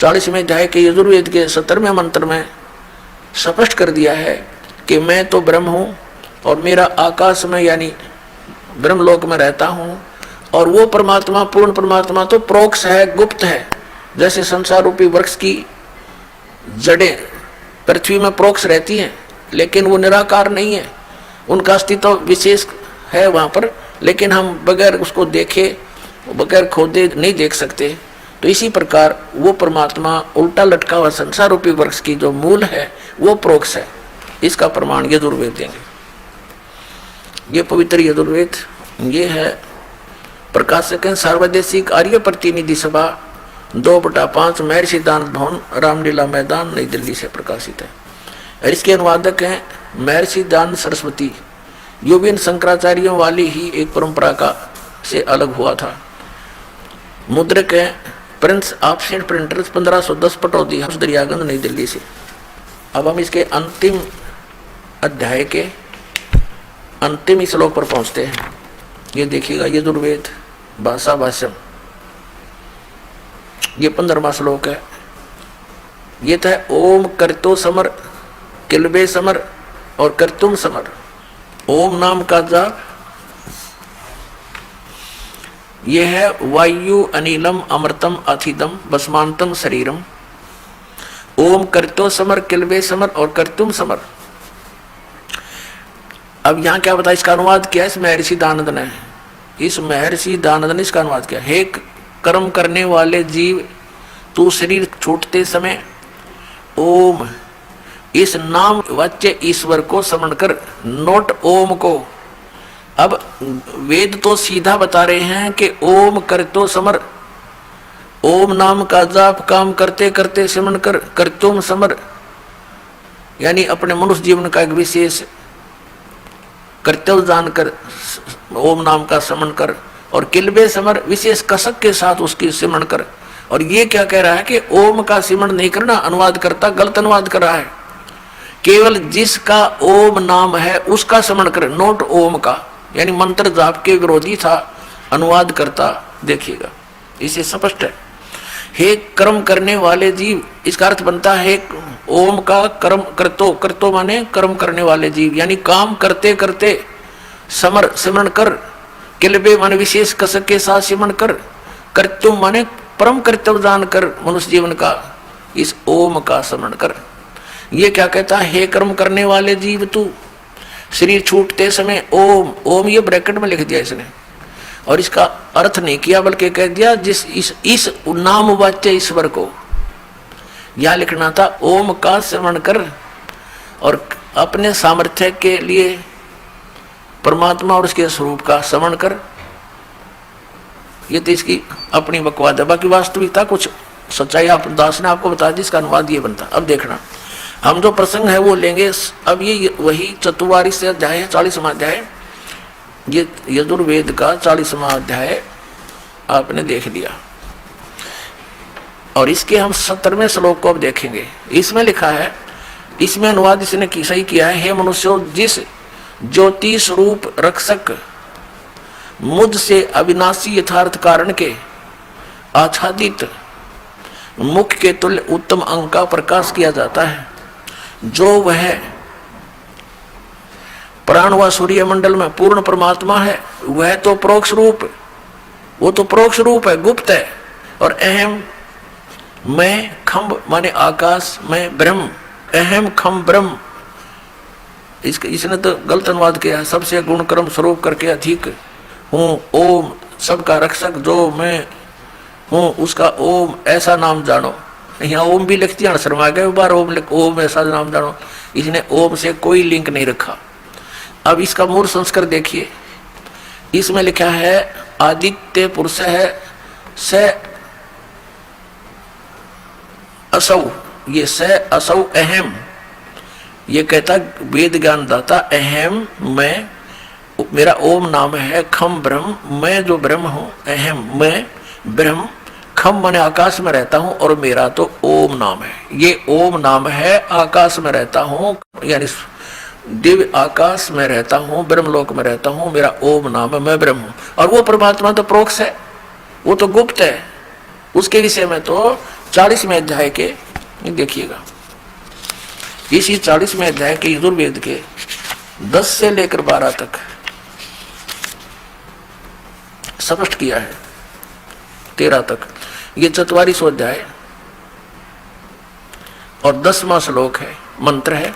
40वें अध्याय के यजुर्वेद के 70वें मंत्र में स्पष्ट कर दिया है कि मैं तो ब्रह्म हूँ और मेरा आकाश में यानी ब्रह्मलोक में रहता हूँ, और वो परमात्मा पूर्ण परमात्मा तो प्रोक्ष है, गुप्त है। जैसे संसार रूपी वृक्ष की जड़ें पृथ्वी में प्रोक्ष रहती हैं, लेकिन वो निराकार नहीं है, उनका अस्तित्व विशेष है वहाँ पर, लेकिन हम बगैर उसको देखे, बगैर खोदे नहीं देख सकते। तो इसी प्रकार वो परमात्मा उल्टा लटका हुआ संसार रूपी वृक्ष की जो मूल है वो प्रोक्ष है। इसका प्रमाण यजुर्वेद देंगे। ये पवित्र यजुर्वेद ये है प्रकाशक है सार्वदेशिक आर्य प्रतिनिधि सभा 2/5 महर्षि दान भवन रामलीला मैदान नई दिल्ली से प्रकाशित है। और इसके अनुवादक हैं महर्षि दान सरस्वती। यो भी इन शंकराचार्यों वाली ही एक परंपरा का से अलग हुआ था। मुद्रक है Prince option printers 1510 Pataudi Daryaganj नई दिल्ली से। अब हम इसके अंतिम अध्याय के अंतिम श्लोक पर पहुंचते हैं। ये देखिएगा यजुर्वेद भाषा भाष्यम, ये 15वां श्लोक है। ये तो है ओम कर्तो समर किलबे समर और कर्तुम समर। ओम नाम का जाप ये है वायु अनिलम अमृतम अथिदम भस्मांतम शरीरम। ओम कर्तो समर किलबे समर और कर्तुम समर। अब यहाँ क्या बताया, इसका अनुवाद किया इस महर्षि दानंद ने। इस महर्षि दानंद ने इसका अनुवाद किया, हे कर्म करने वाले जीव, तू शरीर छूटते समय ओम इस नाम वाच्य ईश्वर को स्मरण कर। नोट ओम को। अब वेद तो सीधा बता रहे हैं कि ओम कर्तो समर, ओम नाम का जाप काम करते करते स्मरण कर। कर्तुम समर यानी अपने मनुष्य जीवन का एक विशेष कर्तव्य जानकर ओम नाम का स्मरण कर। और किलबे समर विशेष कसक के साथ उसकी स्मरण कर। और ये क्या कह रहा है कि ओम का स्मरण नहीं करना, अनुवाद करता गलत अनुवाद कर रहा है। केवल जिसका ओम नाम है उसका स्मरण कर, नोट ओम का, यानी मंत्र जाप के विरोधी था अनुवाद करता। देखिएगा इसे स्पष्ट है। हे कर्म करने वाले जीव, इसका अर्थ बनता है ओम का कर्म करतो, करतो माने कर्म करने वाले जीव, यानी काम करते करते समर सिमरण कर। किलबे माने विशेष कसक के साथ सिमरण कर। कर्तुम माने परम कर्तव्य जान कर मनुष्य जीवन का इस ओम का स्मरण कर। ये क्या कहता है, हे कर्म करने वाले जीव तू शरीर छूटते समय ओम, ओम ये ब्रैकेट में लिख दिया इसने, और इसका अर्थ नहीं किया बल्कि कह दिया जिस इस नाम वाच्य ईश्वर को। यह लिखना था ओम का स्मरण कर और अपने सामर्थ्य के लिए परमात्मा और उसके स्वरूप का स्मरण कर। ये तो इसकी अपनी बकवाद है, बाकी वास्तविकता कुछ सच्चाई आप दास ने आपको बता दी, इसका अनुवाद ये बनता। अब देखना हम जो प्रसंग है वो लेंगे। अब ये वही चतुर्वारी से अध्याय है, 40वां अध्याय, ये यजुर्वेद का 40वां अध्याय आपने देख लिया। और इसके हम 70वें श्लोक को अब देखेंगे। इसमें लिखा है, इसमें अनुवाद इसने सही किया है, हे मनुष्यों, जिस ज्योति स्वरूप रक्षक मुझ से अविनाशी यथार्थ कारण के आच्छादित मुख के तुल्य उत्तम अंग का प्रकाश किया जाता है, जो वह प्राण व सूर्य मंडल में पूर्ण परमात्मा है, वह तो प्रोक्ष रूप, वो तो प्रोक्ष रूप है, गुप्त है। और अहम मैं खम्ब माने आकाश में ब्रह्म, अहम खम ब्रह्म, इसने तो गलत अनुवाद किया है। सबसे गुण कर्म स्वरूप करके अधिक हूँ ओम, सबका रक्षक जो मैं हूँ उसका ओम ऐसा नाम जानो। यहाँ ओम भी लिख दिया, शर्मा गए बार ओम लिख, ओम ऐसा नाम जानो। इसने ओम से कोई लिंक नहीं रखा। अब इसका मूल संस्कार देखिए, इसमें लिखा है आदित्य पुरुष है स असौ, ये स असौ अहम, ये कहता वेद ज्ञान दाता अहम मैं, मेरा ओम नाम है, खम ब्रह्म मैं जो ब्रह्म हूँ, अहम मैं ब्रह्म, खम मैंने आकाश में रहता हूँ और मेरा तो ओम नाम है। ये ओम नाम है, आकाश में रहता हूँ यानी दिव्य आकाश में रहता हूँ, ब्रह्मलोक में रहता हूँ, मेरा ओम नाम है, मैं ब्रह्म हूँ। और वो परमात्मा तो प्रोक्ष है, वो तो गुप्त है, उसके विषय में तो 40वें अध्याय के देखिएगा, इसी 40वें अध्याय के यजुर्वेद के 10 से लेकर 12 तक स्पष्ट किया है, 13 तक। ये 44वां अध्याय और 10वां श्लोक है, मंत्र है।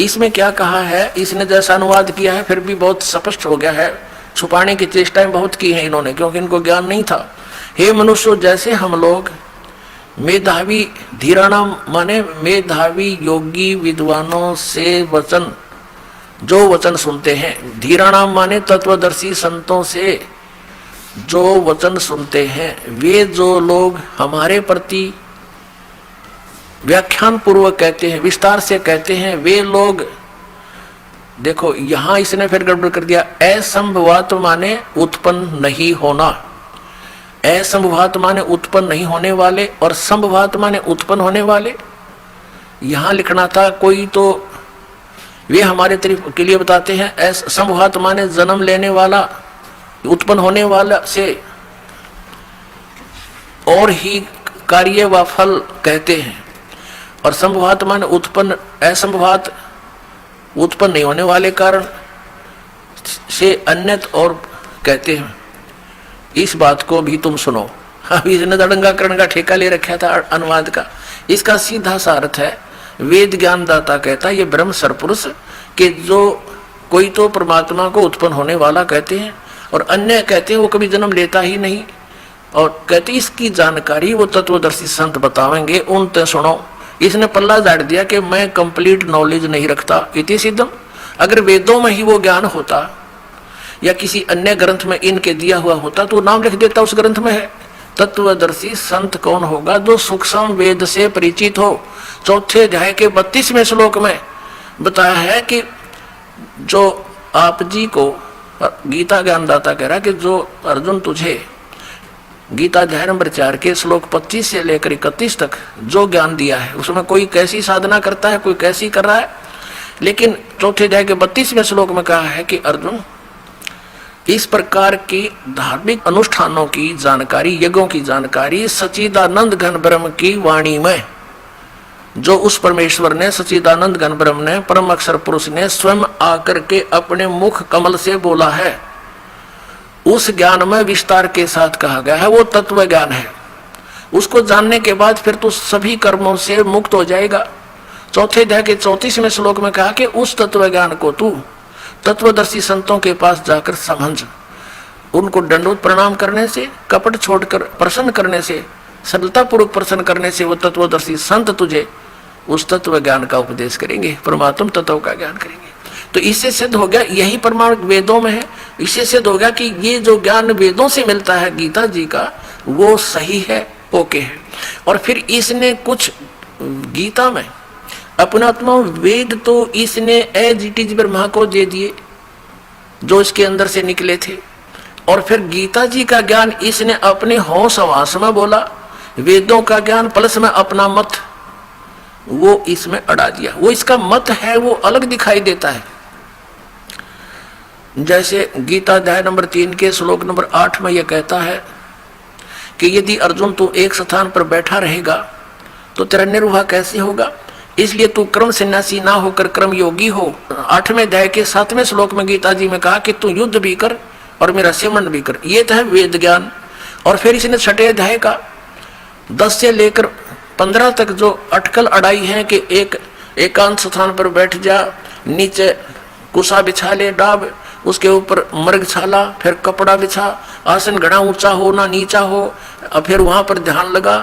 इसमें क्या कहा है, इसने जैसा अनुवाद किया है फिर भी बहुत स्पष्ट हो गया है। छुपाने की चेष्टाएं बहुत की हैं इन्होंने, क्योंकि इनको ज्ञान नहीं था। हे मनुष्य, जैसे हम लोग मेधावी धीराणाम माने मेधावी योगी विद्वानों से वचन, जो वचन सुनते हैं, धीराणाम माने तत्वदर्शी संतों से जो वचन सुनते हैं, वे जो लोग हमारे प्रति व्याख्यान पूर्वक कहते हैं, विस्तार से कहते हैं, वे लोग, देखो यहां इसने फिर गड़बड़ कर दिया। असंभवात माने उत्पन्न नहीं होना, असंभवात माने उत्पन्न नहीं होने वाले, और संभवात माने उत्पन्न होने वाले। यहां लिखना था कोई तो वे हमारे तरीके के लिए बताते हैं, असंभवात माने जन्म लेने वाला, उत्पन्न होने वाला से और ही कार्य व फल कहते हैं, और संभवात माने उत्पन्न, असंभवात उत्पन्न नहीं होने वाले कारण से अन्यत और कहते हैं। इस बात को भी तुम सुनो। अभी इसने दड़ंगाकरण का ठेका ले रखा था अनुवाद का। इसका सीधा सा अर्थ है, वेद ज्ञानदाता कहता है ये ब्रह्म सरपुरुष के जो कोई तो परमात्मा को उत्पन्न होने वाला कहते हैं, और अन्य कहते हैं वो कभी जन्म लेता ही नहीं, और कहते इसकी जानकारी वो तत्वदर्शी संत बतावेंगे, उन ते सुनो। इसने पल्ला झाड़ दिया कि मैं कंप्लीट नॉलेज नहीं रखता, इति सिद्धम। अगर वेदों में ही वो ज्ञान होता या किसी अन्य ग्रंथ में इनके दिया हुआ होता तो नाम लिख देता उस ग्रंथ में है। तत्वदर्शी संत कौन होगा? जो सूक्ष्म वेद से परिचित हो। चौथे अध्याय के 32वें श्लोक में बताया है कि जो आप जी को गीता ज्ञानदाता कह रहा कि जो अर्जुन तुझे गीता अध्याय नंबर 4 के श्लोक 25 से लेकर 31 तक जो ज्ञान दिया है, उसमें कोई कैसी साधना करता है, कोई कैसी कर रहा है, लेकिन चौथे अध्याय के 32वें श्लोक में कहा है कि अर्जुन इस प्रकार की धार्मिक अनुष्ठानों की जानकारी, यज्ञों की जानकारी सच्चिदानंद घन ब्रह्म की वाणी में, जो उस परमेश्वर ने, सच्चिदानंद घन ब्रह्म ने, परम अक्षर पुरुष ने स्वयं आकर के अपने मुख कमल से बोला है, उस ज्ञान में विस्तार के साथ कहा गया है। वो तत्व ज्ञान है। उसको जानने के बाद फिर तो सभी कर्मों से मुक्त हो जाएगा। चौथे अध्याय के 34वें श्लोक में कहा कि उस तत्व ज्ञान को तू तत्वदर्शी संतों के पास जाकर समझ, उनको दंडोत प्रणाम करने से, कपट छोड़कर प्रसन्न करने से, सरलता पूर्वक प्रसन्न करने से वो तत्वदर्शी संत तुझे उस तत्व ज्ञान का उपदेश करेंगे, परमात्म तत्व का ज्ञान करेंगे। तो इससे सिद्ध हो गया, यही प्रमाण वेदों में है। इससे सिद्ध हो गया कि ये जो ज्ञान वेदों से मिलता है गीता जी का, वो सही है, ओके है। और फिर इसने कुछ गीता में अपना आत्मा वेद तो इसने एज इट इज ब्रह्मा को दे दिए जो इसके अंदर से निकले थे, और फिर गीता जी का ज्ञान इसने अपने होश हवास में बोला, वेदों का ज्ञान प्लस में अपना मत वो इसमें अड़ा दिया। वो इसका मत है वो अलग दिखाई देता है। जैसे गीता अध्याय नंबर 3 के श्लोक नंबर 8 में यह कहता है कि यदि अर्जुन तू एक स्थान पर बैठा रहेगा तो तेरा निर्वाह कैसे होगा, इसलिए तू क्रम सन्यासी ना होकर क्रम योगी हो। 8वें अध्याय के 7वें श्लोक में गीता जी में कहा कि तू युद्ध भी कर और मेरा सेवन भी कर। ये तो है वेद ज्ञान। और फिर इसने 6ठे अध्याय का 10 से लेकर 15 तक जो अटकल अड़ाई है कि एक एकांत स्थान पर बैठ जा, नीचे कुसा बिछा ले डाब, उसके ऊपर मृगछाला, फिर कपड़ा बिछा, आसन घना ऊंचा हो ना नीचा हो, और फिर वहां पर ध्यान लगा,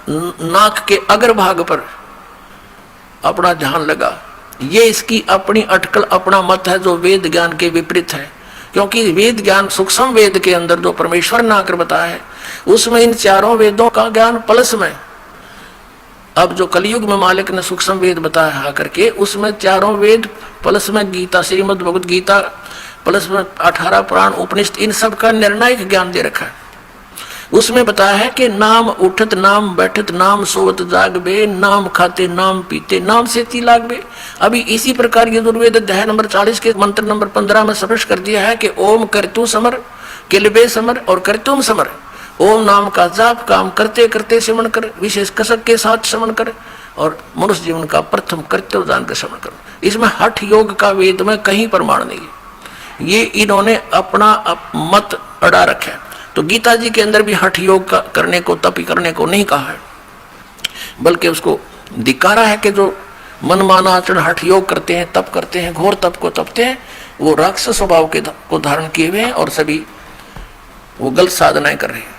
नाक के अग्रभाग पर अपना ध्यान लगा। ये इसकी अपनी अटकल, अपना मत है जो वेद ज्ञान के विपरीत है। क्योंकि वेद ज्ञान सूक्ष्म वेद के अंदर जो परमेश्वर ने आकर बताया है, उसमें इन चारों वेदों का ज्ञान प्लस में, अब जो कलयुग में मालिक ने सूक्ष्म वेद बताया करके, उसमें चारों वेद प्लस में गीता, श्रीमद् भगवत गीता प्लस में 18 पुराण उपनिषद, इन सब का निर्णायक ज्ञान दे रखा है। उसमें बताया है कि नाम उठत नाम बैठत नाम सोवत जागबे, नाम खाते नाम पीते नाम से ती लागबे। अभी इसी प्रकार यजुर्वेद अध्याय नंबर 40 के मंत्र नंबर 15 में स्पष्ट कर दिया है कि ओम करतु समर, किलबे समर और करतुम समर। ओम नाम का जाप काम करते करते श्रवण कर, विशेष कसक के साथ श्रवण कर, और मनुष्य जीवन का प्रथम कर्तव्य जान कर श्रवण करो। इसमें हठ योग का वेद में कहीं प्रमाण नहीं है, ये इन्होंने अपना मत अड़ा रखा है। तो गीता जी के अंदर भी हठ योग का करने को, तप करने को नहीं कहा है, बल्कि उसको धिक्कारा है कि जो मनमाना आचरण हठ योग करते हैं, तप करते हैं, घोर तप को तपते हैं, वो राक्षस स्वभाव के को धारण किए हुए हैं और सभी वो गलत साधनाएं कर रहे हैं।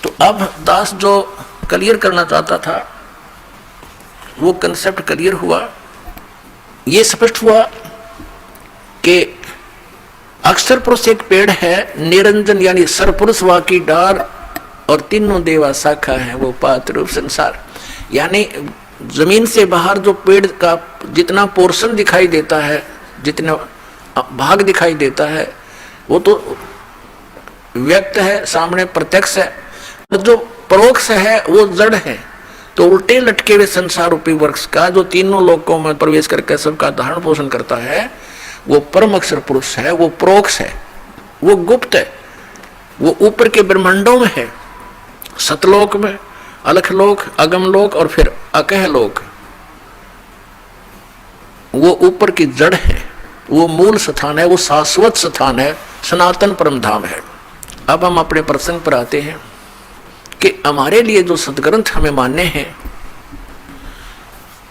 तो अब दास जो क्लियर करना चाहता था वो कंसेप्ट क्लियर हुआ। ये स्पष्ट हुआ कि अक्षर पुरुष एक पेड़ है, निरंजन यानी सरपुरुष वा की डार, और तीनों देवा शाखा है वो पात्र रूप संसार। यानी जमीन से बाहर जो पेड़ का जितना पोर्शन दिखाई देता है, जितना भाग दिखाई देता है, वो तो व्यक्त है, सामने प्रत्यक्ष है, और जो परोक्ष है वो जड़ है। तो उल्टे लटके हुए संसार रूपी वृक्ष का जो तीनों लोकों में प्रवेश करके सबका धारण पोषण करता है, वो परम अक्षर पुरुष है, वो परोक्ष है, वो गुप्त है, वो ऊपर के ब्रह्मांडों में है, सतलोक में, अलखलोक, अगमलोक और फिर अकहलोक। वो ऊपर की जड़ है, वो मूल स्थान है, वो शाश्वत स्थान है, सनातन परम धाम है। अब हम अपने प्रसंग पर आते हैं कि हमारे लिए जो सदग्रंथ हमें मानने हैं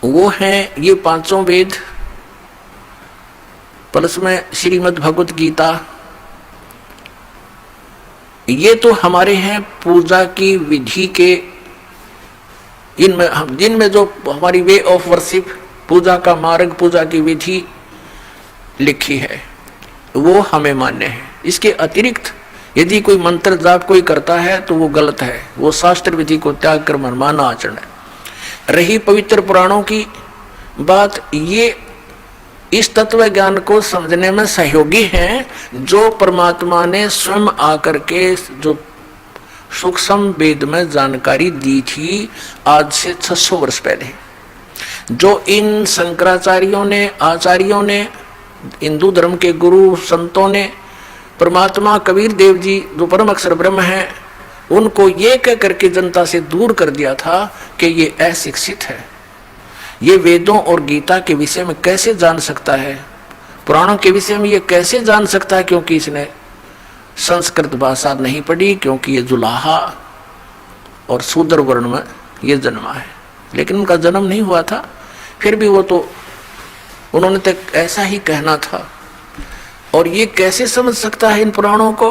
वो हैं ये पांचों वेद, प्लस में श्रीमद् भगवत गीता। ये तो हमारे हैं पूजा की विधि के, इनमें जिनमें जो हमारी वे ऑफ वर्शिप, पूजा का मार्ग, पूजा की विधि लिखी है वो हमें मान्य है। इसके अतिरिक्त यदि कोई मंत्र जाप कोई करता है तो वो गलत है, वो शास्त्र विधि को त्याग कर मनमाना आचरण है। रही पवित्र पुराणों की बात, ये इस तत्व ज्ञान को समझने में सहयोगी हैं जो परमात्मा ने स्वयं आकर के जो सूक्ष्म वेद में जानकारी दी थी आज से 600 वर्ष पहले। जो इन शंकराचार्यों ने, आचार्यों ने, हिंदू धर्म के गुरु संतों ने, परमात्मा कबीर देव जी जो परम अक्षर ब्रह्म है, उनको ये कह करके जनता से दूर कर दिया था कि ये अशिक्षित है, ये वेदों और गीता के विषय में कैसे जान सकता है, पुराणों के विषय में ये कैसे जान सकता है, क्योंकि इसने संस्कृत भाषा नहीं पढ़ी, क्योंकि ये जुलाहा और शूद्र वर्ण में ये जन्मा है। लेकिन उनका जन्म नहीं हुआ था, फिर भी वो तो उन्होंने तक ऐसा ही कहना था। और ये कैसे समझ सकता है इन पुराणों को?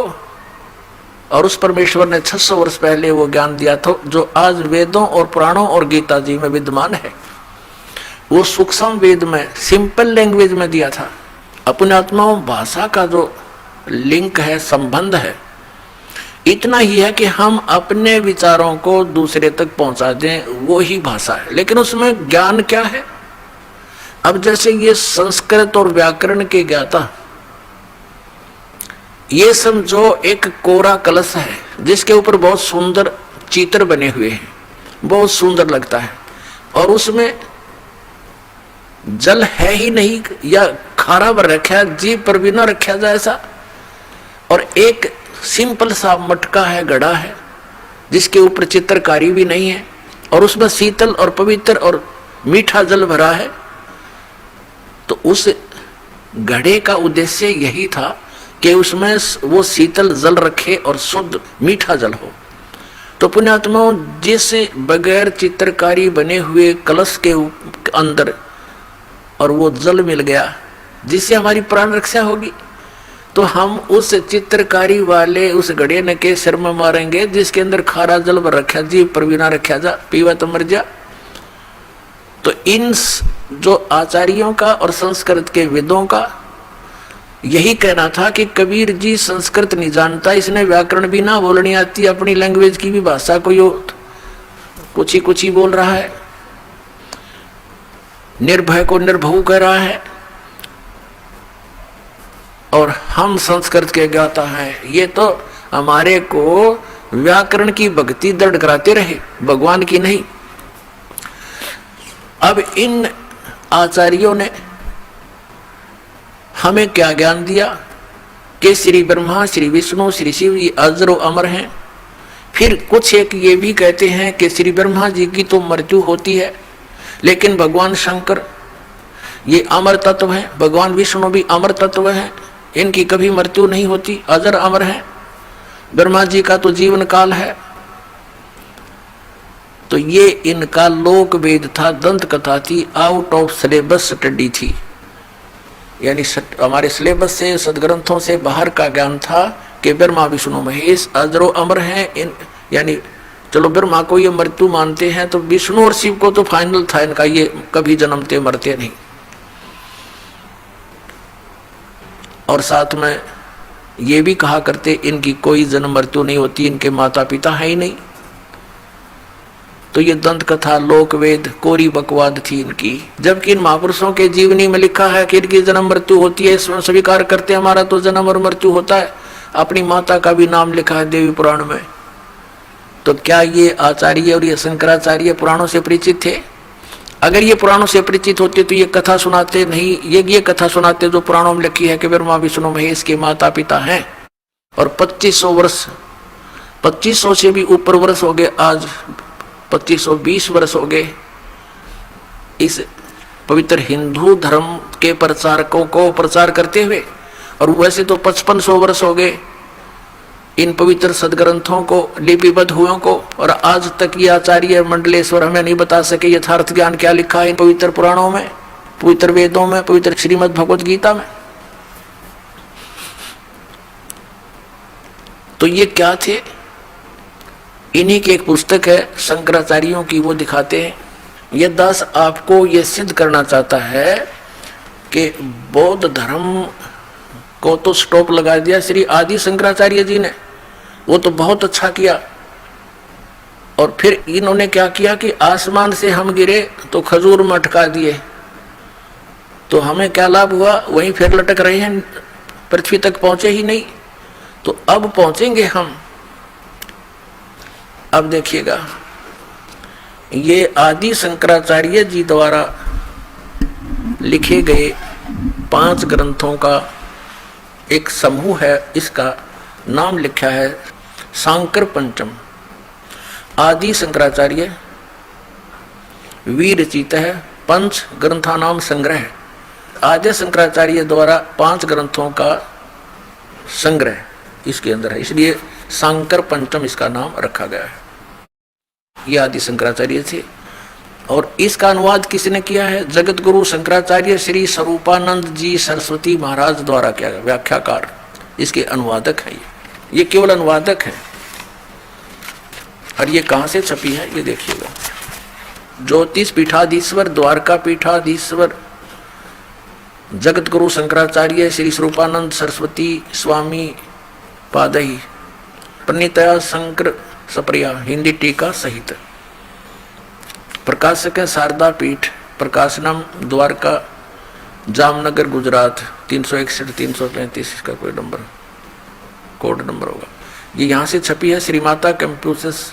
और उस परमेश्वर ने 600 वर्ष पहले वो ज्ञान दिया था जो आज वेदों और पुराणों और गीता जी में विद्यमान है। वो सूक्ष्म वेद में, सिंपल लैंग्वेज में दिया था। अपने आत्माओं भाषा का जो लिंक है, संबंध है, इतना ही है कि हम अपने विचारों को दूसरे तक पहुंचा दें, वो ही भाषा है। लेकिन उसमें ज्ञान क्या है? अब जैसे ये संस्कृत और व्याकरण के ज्ञाता, ये समझो एक कोरा कलश है जिसके ऊपर बहुत सुंदर चित्र बने हुए हैं, बहुत सुंदर लगता है, और उसमें जल है ही नहीं या खारा भर रखा है, जीभ पर भी ना रखा जाए ऐसा। और एक सिंपल सा मटका है, घड़ा है, जिसके ऊपर चित्रकारी भी नहीं है, और उसमें शीतल और पवित्र और मीठा जल भरा है। तो उस घड़े का उद्देश्य यही था कि उसमें वो शीतल जल रखे और शुद्ध मीठा जल हो। तो पुण्यात्माओं, जिस बगैर चित्रकारी बने हुए कलश के अंदर और वो जल मिल गया जिससे हमारी प्राण रक्षा होगी, तो हम उस चित्रकारी वाले उस घड़े न के सिर में मारेंगे जिसके अंदर खारा जल भर रखा, जीभ पर भी ना रखा जा, पीवा तो मर जा। तो इन जो आचार्यों का और संस्कृत के वेदों का यही कहना था कि कबीर जी संस्कृत नहीं जानता, इसने व्याकरण भी ना बोलनी आती, अपनी लैंग्वेज की भी भाषा को कुछ ही बोल रहा है, निर्भय को निर्भव कह रहा है, और हम संस्कृत के ज्ञाता हैं। ये तो हमारे को व्याकरण की भक्ति दृढ़ कराते रहे, भगवान की नहीं। अब इन आचार्यों ने हमें क्या ज्ञान दिया कि श्री ब्रह्मा, श्री विष्णु, श्री शिव ये अजर अमर हैं, फिर कुछ एक ये भी कहते हैं कि श्री ब्रह्मा जी की तो मृत्यु होती है, लेकिन भगवान शंकर ये अमर तत्व है, भगवान विष्णु भी अमर तत्व है, इनकी कभी मृत्यु नहीं होती, अजर अमर है। ब्रह्मा जी का तो जीवन काल है। तो ये इनका लोक वेद था, दंत कथा थी, आउट ऑफ सिलेबस स्टडी थी, यानी हमारे सिलेबस से, सदग्रंथों से बाहर का ज्ञान था कि ब्रह्मा विष्णु महेश अजरो अमर हैं। यानी चलो ब्रह्मा को ये मृत्यु मानते हैं, तो विष्णु और शिव को तो फाइनल था इनका, ये कभी जन्मते मरते नहीं। और साथ में ये भी कहा करते इनकी कोई जन्म मृत्यु नहीं होती, इनके माता पिता है ही नहीं। तो ये दंत कथा, लोक वेद, कोरी बकवाद थी इनकी। जबकि इन महापुरुषों के जीवनी में लिखा है कि इनकी जन्म मृत्यु होती है, इसमें स्वीकार करते हमारा तो जन्म और मृत्यु होता है। अपनी माता का भी नाम लिखा है देवी पुराण में। तो क्या ये आचार्य और ये शंकराचार्य पुराणों से परिचित थे? अगर ये पुराणों से परिचित होते तो ये कथा सुनाते नहीं, ये कथा सुनाते जो पुराणों में लिखी है कि ब्रह्मा विष्णु महेश के माता पिता हैं। और 2500 वर्ष, 2500 से भी ऊपर वर्ष हो गए, आज 2520 वर्ष हो गए इस पवित्र हिंदू धर्म के प्रचारकों को प्रचार करते हुए। और वैसे तो 5500 वर्ष हो गए इन पवित्र सदग्रंथों को लिपिबद्ध हुए को, और आज तक ये आचार्य मंडलेश्वर हमें नहीं बता सके यथार्थ ज्ञान क्या लिखा है इन पवित्र पुराणों में, पवित्र वेदों में, पवित्र श्रीमद् भगवद गीता में। तो ये क्या थे? इन्हीं की एक पुस्तक है शंकराचार्यों की, वो दिखाते हैं। ये दास आपको ये सिद्ध करना चाहता है कि बौद्ध धर्म को तो स्टॉप लगा दिया श्री आदि शंकराचार्य जी ने, वो तो बहुत अच्छा किया। और फिर इन्होंने क्या किया कि आसमान से हम गिरे तो खजूर में अटका दिए, तो हमें क्या लाभ हुआ? वहीं फिर लटक रहे हैं, पृथ्वी तक पहुंचे ही नहीं। तो अब पहुंचेंगे हम। अब देखिएगा, ये आदि शंकराचार्य जी द्वारा लिखे गए 5 ग्रंथों का एक समूह है। इसका नाम लिखा है शांकर पंचम। आदि शंकराचार्य विरचित है पंच ग्रंथानाम संग्रह। आदि शंकराचार्य द्वारा 5 ग्रंथों का संग्रह इसके अंदर है, इसलिए शांकर पंचम इसका नाम रखा गया है। ये आदि शंकराचार्य थे। और इसका अनुवाद किसने किया है? जगत गुरु शंकराचार्य श्री स्वरूपानंद जी सरस्वती महाराज द्वारा किया गया, व्याख्याकार इसके अनुवादक है। ये केवल अनुवादक है। और ये कहां से छपी है ये देखिएगा। ज्योतिष पीठाधीश्वर, द्वारका पीठाधीश्वर जगत गुरु शंकराचार्य श्री स्वरूपानंद सरस्वती स्वामी पादही, प्रणीतया शंकर सप्रिया, हिंदी टीका सहित। प्रकाशक है शारदा पीठ, प्रकाशनम, द्वारका, जामनगर, गुजरात। 361 335 इसका कोई नंबर, कोड नंबर होगा। ये यहाँ से छपी है। Shri Mata computers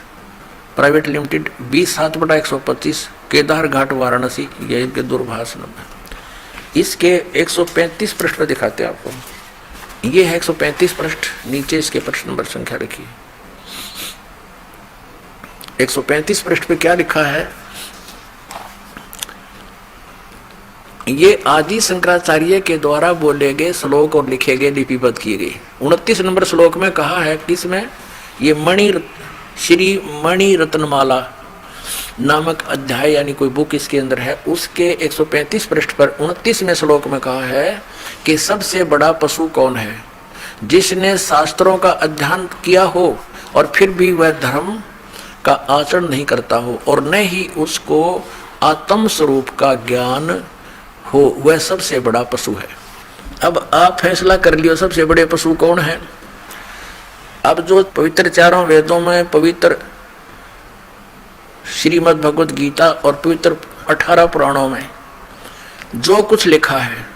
private limited, 20/7/125, Kedar घाट, वाराणसी। ये इनके दूरभाष नंबर। इसके 135 पृष्ठ दिखाते हैं आपको। ये है 135 पृष्ठ, नीचे इसके पृष्ठ नंबर संख्या लिखी है। 135 पृष्ठ पे क्या लिखा है? ये आदि शंकराचार्य के द्वारा बोले गए श्लोक और लिखे गए, लिपिबद्ध किए गए। 29 नंबर श्लोक में कहा है किसमें? ये श्री मणि रत्नमाला नामक अध्याय यानी कोई बुक इसके अंदर है, उसके 135 पृष्ठ पर 29वें श्लोक में कहा है कि सबसे बड़ा पशु कौन है? जिसने शास्त्रों का अध्ययन किया हो और फिर भी वह धर्म का आचरण नहीं करता हो और न ही उसको आत्म स्वरूप का ज्ञान हो, वह सबसे बड़ा पशु है। अब आप फैसला कर लियो सबसे बड़े पशु कौन है। अब जो पवित्र चारों वेदों में, पवित्र श्रीमद् भगवद गीता और पवित्र 18 पुराणों में जो कुछ लिखा है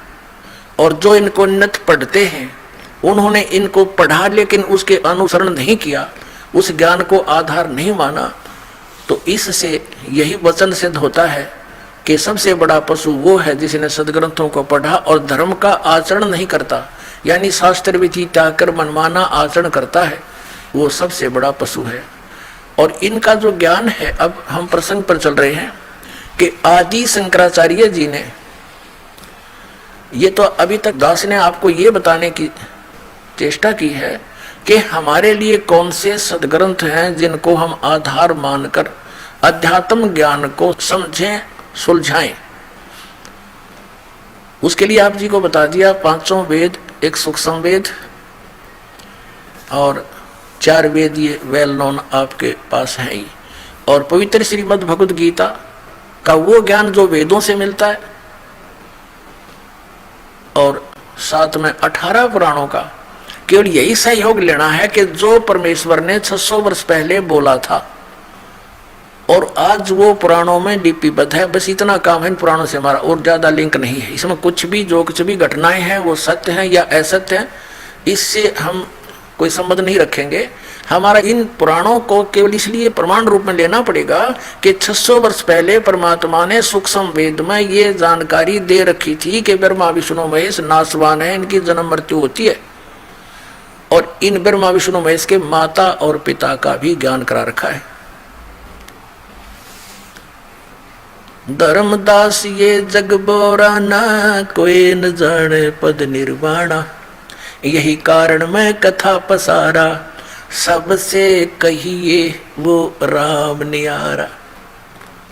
और जो इनको नित पढ़ते हैं, उन्होंने इनको पढ़ा लेकिन उसके अनुसरण नहीं किया, उस ज्ञान को आधार नहीं माना, तो इससे यही वचन सिद्ध होता है कि सबसे बड़ा पशु वो है जिसने सदग्रंथों को पढ़ा और धर्म का आचरण नहीं करता, यानी शास्त्र विधि त्याग कर मनमाना आचरण करता है, वो सबसे बड़ा पशु है। और इनका जो ज्ञान है, अब हम प्रसंग पर चल रहे हैं कि आदि शंकराचार्य जी ने, ये तो अभी तक दास ने आपको ये बताने की चेष्टा की है कि हमारे लिए कौन से सदग्रंथ हैं जिनको हम आधार मानकर अध्यात्म ज्ञान को समझें, सुलझाएं। उसके लिए आप जी को बता दिया 5 वेद, एक सूक्ष्म वेद और 4 वेद, ये वेल नोन आपके पास है ही, और पवित्र श्रीमद् भगवद गीता का वो ज्ञान जो वेदों से मिलता है, और साथ में 18 पुराणों का केवल यही सहयोग लेना है कि जो परमेश्वर ने 600 वर्ष पहले बोला था और आज वो पुराणों में लिपिबद्ध है। बस इतना काम है इन पुराणों से हमारा, और ज्यादा लिंक नहीं है इसमें। कुछ भी जो कुछ भी घटनाएं हैं वो सत्य हैं या असत्य हैं, इससे हम कोई संबंध नहीं रखेंगे। हमारा इन पुराणों को केवल इसलिए प्रमाण रूप में लेना पड़ेगा कि 600 वर्ष पहले परमात्मा ने सूक्ष्म वेद में ये जानकारी दे रखी थी कि ब्रह्मा विष्णु महेश नाशवान है, इनकी जन्म मृत्यु होती है, और इन ब्रह्मा विष्णु महेश के माता और पिता का भी ज्ञान करा रखा है। धर्मदास ये जग बोरा ना, कोई न जाने पद निर्वाणा, यही कारण मैं कथा पसारा, सबसे कहिए वो राम नियारा।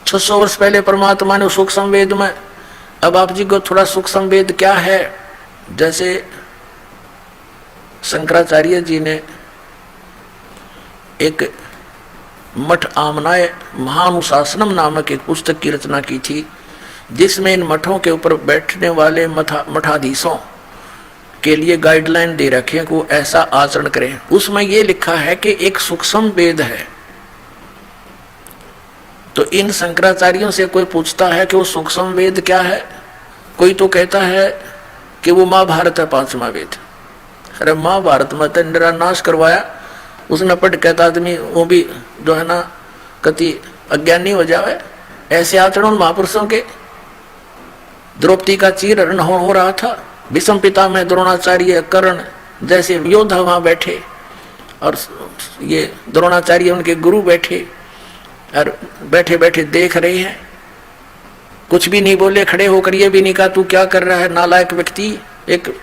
600 वर्ष पहले परमात्मा ने सूक्ष्म वेद में, अब आप जी को थोड़ा सूक्ष्म वेद क्या है, जैसे शंकराचार्य जी ने एक मठ आमनाय महानुशासनम नामक एक पुस्तक की रचना की थी, जिसमें इन मठों के ऊपर बैठने वाले मठाधीशों के लिए गाइडलाइन दे रखे हैं कि वो ऐसा आचरण करें। उसमें ये लिखा है कि एक सूक्ष्म वेद है। तो इन शंकराचार्यों से कोई पूछता है कि वो सूक्ष्म वेद क्या है, कोई तो कहता है कि वो महाभारत है 5वां वेद। अरे महाभारत में तो इंदिरा नाश करवाया, उसने पढ़ कहता आदमी वो भी जो है ना कति अज्ञानी हो जावे। ऐसे आचरण महापुरुषों के। द्रौपदी का चीरहरण हो रहा था, भीष्म पिता में द्रोणाचार्य कर्ण जैसे योद्धा वहां बैठे, और ये द्रोणाचार्य उनके गुरु बैठे, और बैठे बैठे देख रहे हैं, कुछ भी नहीं बोले, खड़े होकर ये भी नहीं कहा तू क्या कर रहा है नालायक व्यक्ति। एक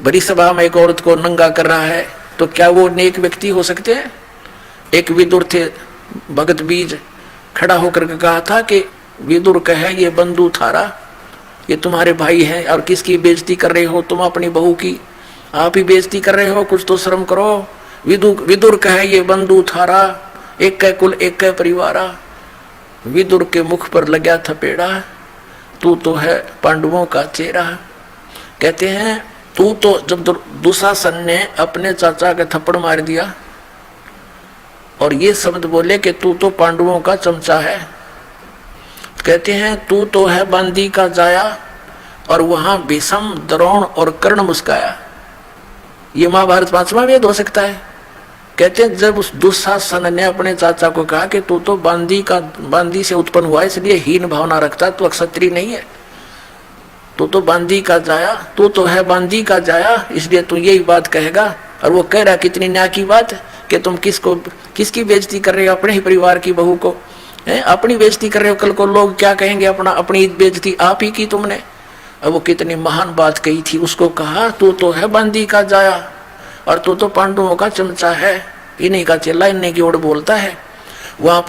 बड़ी सभा में एक औरत को नंगा कर रहा है, तो क्या वो नेक व्यक्ति हो सकते हैं? एक विदुर थे भगत बीज, खड़ा होकर के कहा था कि विदुर कहे ये बंधु थारा, ये तुम्हारे भाई हैं और किसकी बेइज्जती कर रहे हो तुम? अपनी बहू की आप ही बेइज्जती कर रहे हो, कुछ तो शर्म करो। विदुर कहे ये बंधु थारा, एक कै कुल एक कै परिवारा। विदुर के मुख पर लगा थपेड़ा, तू तो है पांडवों का चेहरा। कहते हैं तू तो, जब दुशासन ने अपने चाचा के थप्पड़ मार दिया और ये शब्द बोले कि तू तो पांडवों का चमचा है, कहते हैं तू तो है बांदी का जाया, और वहां भीष्म द्रोण और कर्ण मुस्काया। ये महाभारत 5वां वेद हो सकता है। कहते हैं जब उस दुशासन ने अपने चाचा को कहा कि तू तो बांदी से उत्पन्न हुआ, इसलिए हीन भावना रखता, तू क्षत्रिय नहीं है, तू तो बांदी का जाया, तू तो है बांदी का जाया, इसलिए तू यही बात कहेगा। और वो कह रहा कितनी न्याय की बात कि तुम किसकी बेइज्जती कर रहे हो? अपने ही परिवार की बहू को अपनी बेइज्जती कर रहे हो, कल को लोग क्या कहेंगे? अपनी बेइज्जती आप ही की तुमने। अब वो कितनी महान बात कही थी, उसको कहा तू तो है बांदी का जाया और तू तो पांडवों का चमचा है, इन्हीं का चेला, इन्हीं की ओर बोलता है। वहां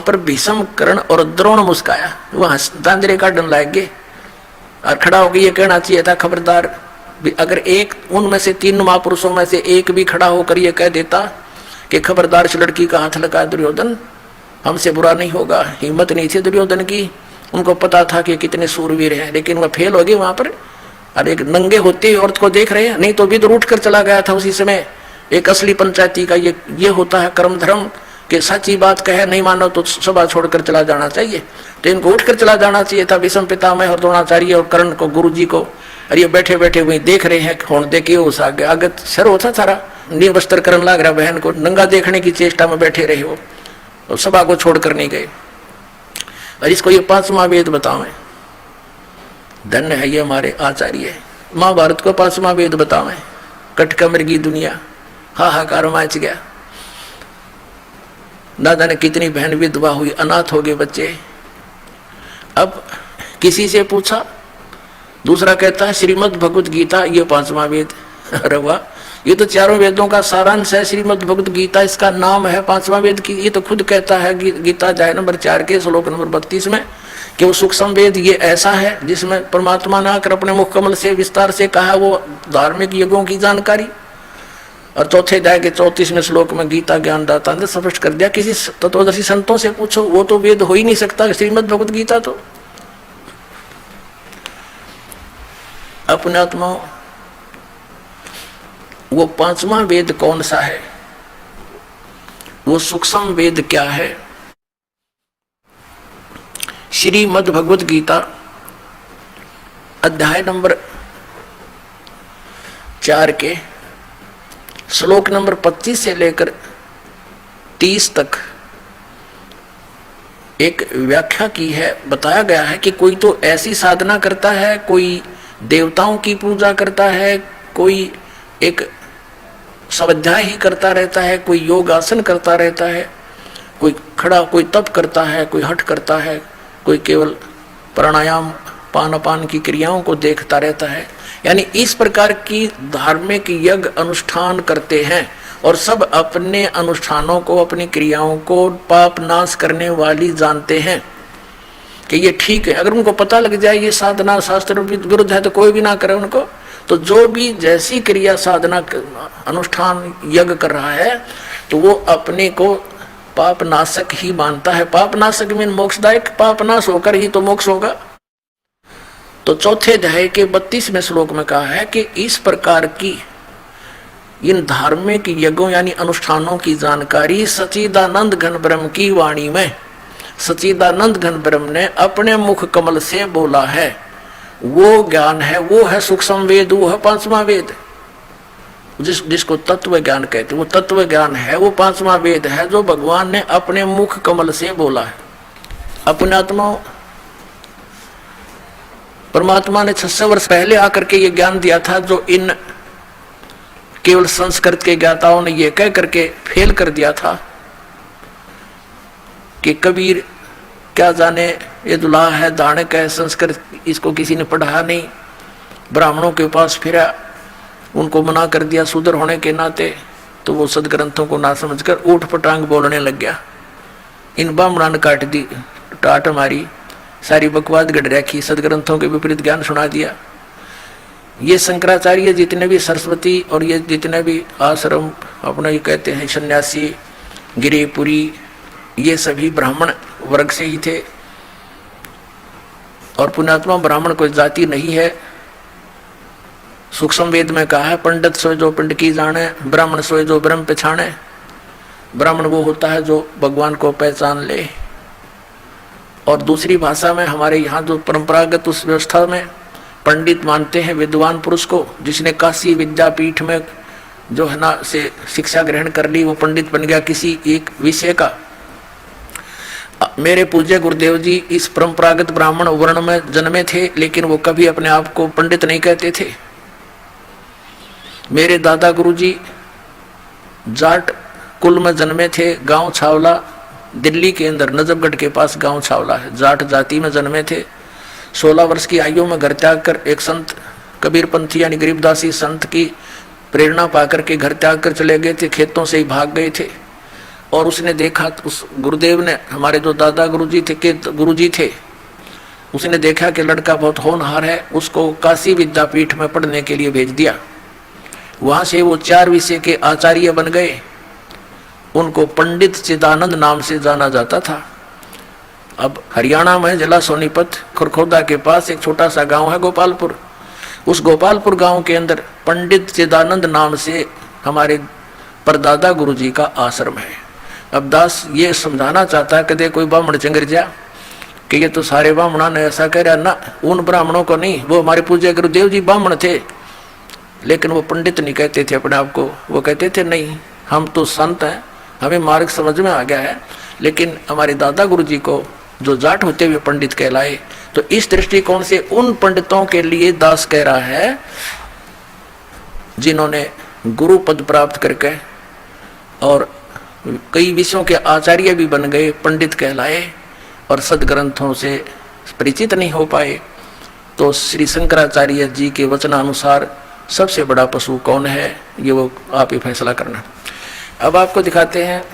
पर भीष्म कर्ण और द्रोण मुस्काया, वहां दांदरे का डन लाग गए और खड़ा होकर ये कहना चाहिए था खबरदार। अगर एक उनमें से 3 महापुरुषों में से एक भी खड़ा होकर ये कह देता कि खबरदार इस लड़की का हाथ लगा दुर्योधन, हमसे बुरा नहीं होगा। हिम्मत नहीं थी दुर्योधन की, उनको पता था कि कितने सूरवीर हैं, लेकिन वह फेल हो गए वहां पर। और एक नंगे होते ही औरत को देख रहे हैं, नहीं तो विदुर उठ कर चला गया था उसी समय। एक असली पंचायती का ये होता है कर्म धर्म, कि सच्ची बात कहे नहीं मानो तो सभा छोड़कर चला जाना चाहिए। तो इनको उठकर चला जाना चाहिए था, भीष्म पितामह और द्रोणाचार्य और कर्ण को, गुरु जी को। और ये बैठे बैठे वही देख रहे हैं, कौन देखे उस आगे सर होता सारा निर्वस्त्र करन लाग रहा, बहन को नंगा देखने की चेष्टा में बैठे रहे हो, तो सभा को छोड़कर नहीं गए। और इसको ये 5वां वेद बतावे, धन्य है ये हमारे आचार्य। महाभारत को 5वां वेद बतावे, कटकमर की दुनिया हाहाकार मच गया। ना जाने कितनी बहन विधवा हुई, अनाथ हो गए बच्चे। अब किसी से पूछा, दूसरा कहता है श्रीमद् भगवत गीता ये 5वां वेद। अरे वाह, ये तो चारों वेदों का सारांश है, श्रीमद् भगवत गीता इसका नाम है 5वां वेद की। ये तो खुद कहता है गीता अध्याय नंबर 4 के श्लोक नंबर 32 में कि वो सूक्ष्म वेद ये ऐसा है जिसमें परमात्मा ने आकर अपने मुख कमल से विस्तार से कहा वो धार्मिक युगों की जानकारी। और चौथे अध्याय के 34वें श्लोक में गीता ज्ञानदाता ने स्पष्ट कर दिया, किसी तत्वदर्शी संतों से पूछो, वो तो वेद हो ही नहीं सकता श्रीमद् भगवत गीता। तो अपने आत्मा वो 5वां वेद कौन सा है, वो सूक्ष्म वेद क्या है? श्रीमद् भगवत गीता अध्याय नंबर 4 के श्लोक नंबर 25 से लेकर 30 तक एक व्याख्या की है। बताया गया है कि कोई तो ऐसी साधना करता है, कोई देवताओं की पूजा करता है, कोई एक स्वाध्याय ही करता रहता है, कोई योग आसन करता रहता है, कोई खड़ा, कोई तप करता है, कोई हठ करता है, कोई केवल प्राणायाम पान अपान की क्रियाओं को देखता रहता है। यानी इस प्रकार की धार्मिक यज्ञ अनुष्ठान करते हैं और सब अपने अनुष्ठानों को, अपनी क्रियाओं को पाप नाश करने वाली जानते हैं कि ये ठीक है। अगर उनको पता लग जाए ये साधना शास्त्र विरुद्ध है तो कोई भी ना करे उनको। तो जो भी जैसी क्रिया साधना अनुष्ठान यज्ञ कर रहा है तो वो अपने को पाप नाशक ही मानता है। पाप नाशक मीन मोक्षदायक, पाप नाश होकर ही तो मोक्ष होगा। तो चौथे अध्याय के 32वें श्लोक में कहा है कि इस प्रकार की इन धार्मिक यज्ञों यानी अनुष्ठानों की जानकारी सच्चिदानंद घन ब्रह्म की वाणी में सच्चिदानंद घन ब्रह्म ने अपने मुख कमल से बोला है। वो ज्ञान है, वो है सूक्ष्म वेद, वो है 5वां वेद, जिसको तत्व ज्ञान कहते हैं। वो तत्व ज्ञान है, वो 5वां वेद है जो भगवान ने अपने मुख कमल से बोला है। अपने आत्मा परमात्मा ने 600 वर्ष पहले आकर के ये ज्ञान दिया था, जो इन केवल संस्कृत के ज्ञाताओं ने ये कह करके फेल कर दिया था कि कबीर क्या जाने, ये दुल्हा है, दानक है, संस्कृत इसको किसी ने पढ़ा नहीं। ब्राह्मणों के पास फिरा, उनको मना कर दिया शूद्र होने के नाते, तो वो सदग्रंथों को ना समझकर ऊट पटांग बोलने लग गया। इन ब्राह्मणों ने काट दी, टाट मारी, सारी बकवाद गढ़ रखी, सदग्रंथों के विपरीत ज्ञान सुना दिया। ये शंकराचार्य जितने भी सरस्वती और ये जितने भी आश्रम अपना ये कहते हैं सन्यासी गिरिपुरी, ये सभी ब्राह्मण वर्ग से ही थे। और पुण्यात्मा ब्राह्मण कोई जाति नहीं है। सूक्ष्म वेद में कहा है पंडित सोए जो पिंड की जाने, ब्राह्मण सोए जो ब्रह्म पहचाने। ब्राह्मण वो होता है जो भगवान को पहचान ले। और दूसरी भाषा में हमारे यहाँ जो परंपरागत उस व्यवस्था में पंडित मानते हैं विद्वान पुरुष को, जिसने काशी विद्यापीठ में जो है ना से शिक्षा ग्रहण कर ली, वो पंडित बन गया किसी एक विषय का। मेरे पूज्य गुरुदेव जी इस परंपरागत ब्राह्मण वर्ण में जन्मे थे, लेकिन वो कभी अपने आप को पंडित नहीं कहते थे। मेरे दादा गुरुजी जाट कुल में जन्मे थे, गांव छावला, दिल्ली के अंदर नजफगढ़ के पास गांव छावला है, जाट जाति में जन्मे थे। 16 वर्ष की आयु में घर त्याग कर एक संत कबीरपंथी यानी गरीबदासी संत की प्रेरणा पाकर के घर त्याग कर चले गए थे, खेतों से ही भाग गए थे। और उसने देखा, उस गुरुदेव ने, हमारे जो दादा गुरुजी थे, उसने देखा कि लड़का बहुत होनहार है, उसको काशी विद्यापीठ में पढ़ने के लिए भेज दिया। वहां से वो 4 विषय के आचार्य बन गए। उनको पंडित चिदानंद नाम से जाना जाता था। अब हरियाणा में जिला सोनीपत खुरखोदा के पास एक छोटा सा गांव है गोपालपुर। उस गोपालपुर गांव के अंदर पंडित चिदानंद नाम से हमारे परदादा गुरुजी का आश्रम है। अब दास ये समझाना चाहता है कदे कोई ब्राह्मण चंगर जा कि ये तो सारे ब्राह्मणों ने ऐसा कह रहा ना, उन ब्राह्मणों को नहीं, वो हमारे पूज्य गुरुदेव जी ब्राह्मण थे, लेकिन वो पंडित नहीं कहते थे अपने आप को। वो कहते थे नहीं, हम तो संत हैं, हमें मार्ग समझ में आ गया है। लेकिन हमारे दादा गुरुजी को जो जाट होते हुए पंडित कहलाए, तो इस दृष्टिकोण से उन पंडितों के लिए दास कह रहा है जिन्होंने गुरु पद प्राप्त करके और कई विषयों के आचार्य भी बन गए, पंडित कहलाए और सदग्रंथों से परिचित नहीं हो पाए। तो श्री शंकराचार्य जी के वचनानुसार सबसे बड़ा पशु कौन है, ये वो आप ही फैसला करना। अब आपको दिखाते हैं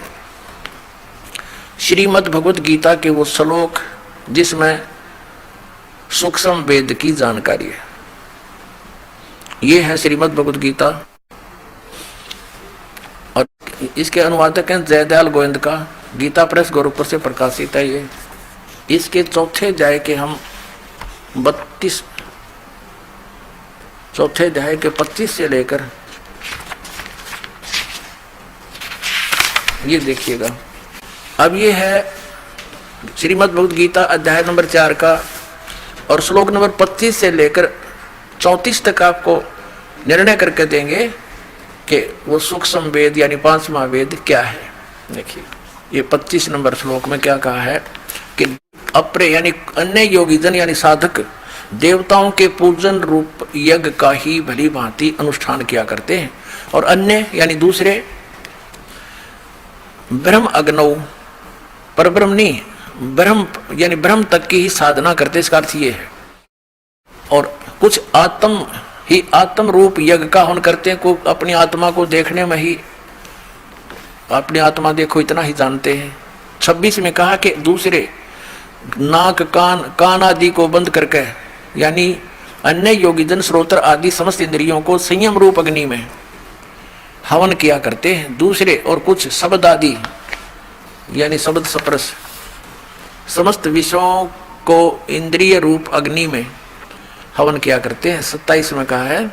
श्रीमद् भगवत गीता के वो श्लोक जिसमें सूक्ष्म वेद की जानकारी है। ये है श्रीमद् भगवत गीता और इसके अनुवादक हैं जयदयाल गोविंद का, गीता प्रेस गोरखपुर से प्रकाशित है ये। इसके चौथे अध्याय के हम 32 चौथे अध्याय के 25 से लेकर ये देखिएगा। अब ये है श्रीमद् भगवत गीता अध्याय नंबर 4 का और श्लोक नंबर 25 से लेकर 34 तक आपको निर्णय करके देंगे कि वो सूक्ष्म वेद यानी 5वां वेद क्या है। देखिए ये 25 नंबर श्लोक में क्या कहा है कि अपरे यानी अन्य योगीजन यानी साधक देवताओं के पूजन रूप यज्ञ का ही भली भांति अनुष्ठान किया करते हैं और अन्य यानी दूसरे ब्रह्म अग्नौ पर ब्रह्म नहीं, ब्रह्म यानी ब्रह्म तक की ही साधना करते। इसका अर्थ ये है। और कुछ आत्म रूप यज्ञ का हवन करते हैं, को अपनी आत्मा को देखने में ही अपनी आत्मा देखो इतना ही जानते हैं। 26 में कहा कि दूसरे नाक कान आदि को बंद करके यानी अन्य योगीजन श्रोत्र आदि समस्त इंद्रियों को संयम रूप अग्नि में हवन किया करते हैं। दूसरे और कुछ शब्द आदि यानी शब्द स्पर्श समस्त विषयों को इंद्रिय रूप अग्नि में हवन किया करते हैं। 27 में कहा है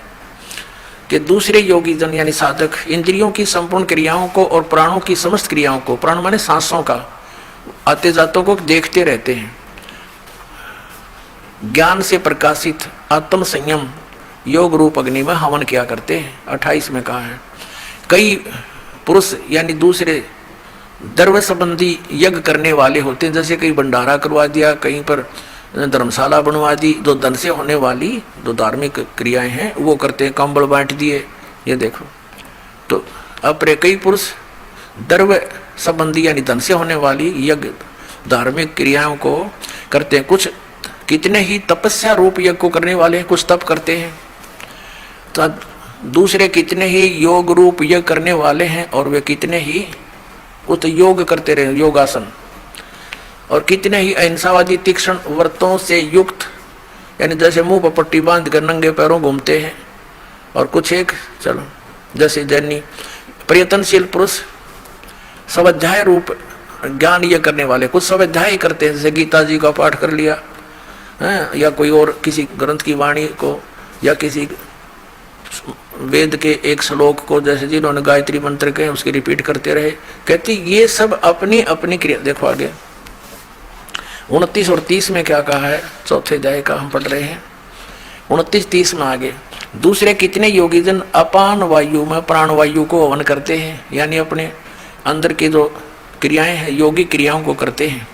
कि दूसरे योगीजन यानी साधक इंद्रियों की संपूर्ण क्रियाओं को और प्राणों की समस्त क्रियाओं को, प्राण माने सांसों का, आते जातों को देखते रहते हैं। ज्ञान से प्रकाशित आत्म संयम योग रूप अग्नि में हवन किया करते हैं। 28 में कहा है कई पुरुष यानी दूसरे द्रव्य संबंधी यज्ञ करने वाले होते हैं, जैसे कहीं भंडारा करवा दिया, कहीं पर धर्मशाला बनवा दी। जो धन से होने वाली जो धार्मिक क्रियाएं हैं वो करते हैं, कंबल बांट दिए, ये देखो। तो अपने कई पुरुष द्रव्य संबंधी यानी धन से होने वाली यज्ञ धार्मिक क्रियाओं को करते हैं। कुछ कितने ही तपस्या रूप यज्ञ को करने वाले हैं, कुछ तप करते हैं। तो दूसरे कितने ही योग रूप यज्ञ करने वाले हैं और वे कितने ही उत योग करते रहे, योगासन। और कितने ही अहिंसावादी तीक्ष्ण व्रतों से युक्त यानी जैसे मुंह पर पट्टी बांध कर नंगे पैरों घूमते हैं। और कुछ एक चलो जैसे जैनी प्रयत्नशील पुरुष स्वाध्याय रूप ज्ञान ये करने वाले, कुछ स्वाध्याय करते हैं, जैसे गीता जी का पाठ कर लिया है, या कोई और किसी ग्रंथ की वाणी को, या किसी वेद के एक श्लोक को, जैसे जिन्होंने गायत्री मंत्र के उसकी रिपीट करते रहे। कहती ये सब अपनी अपनी क्रिया। देखो आगे 29 और 30 में क्या कहा है, चौथे अध्याय का हम पढ़ रहे हैं। 29-30 में आगे दूसरे कितने योगीजन अपान वायु में प्राण वायु को हवन करते हैं, यानी अपने अंदर की जो क्रियाएं हैं योगी क्रियाओं को करते हैं।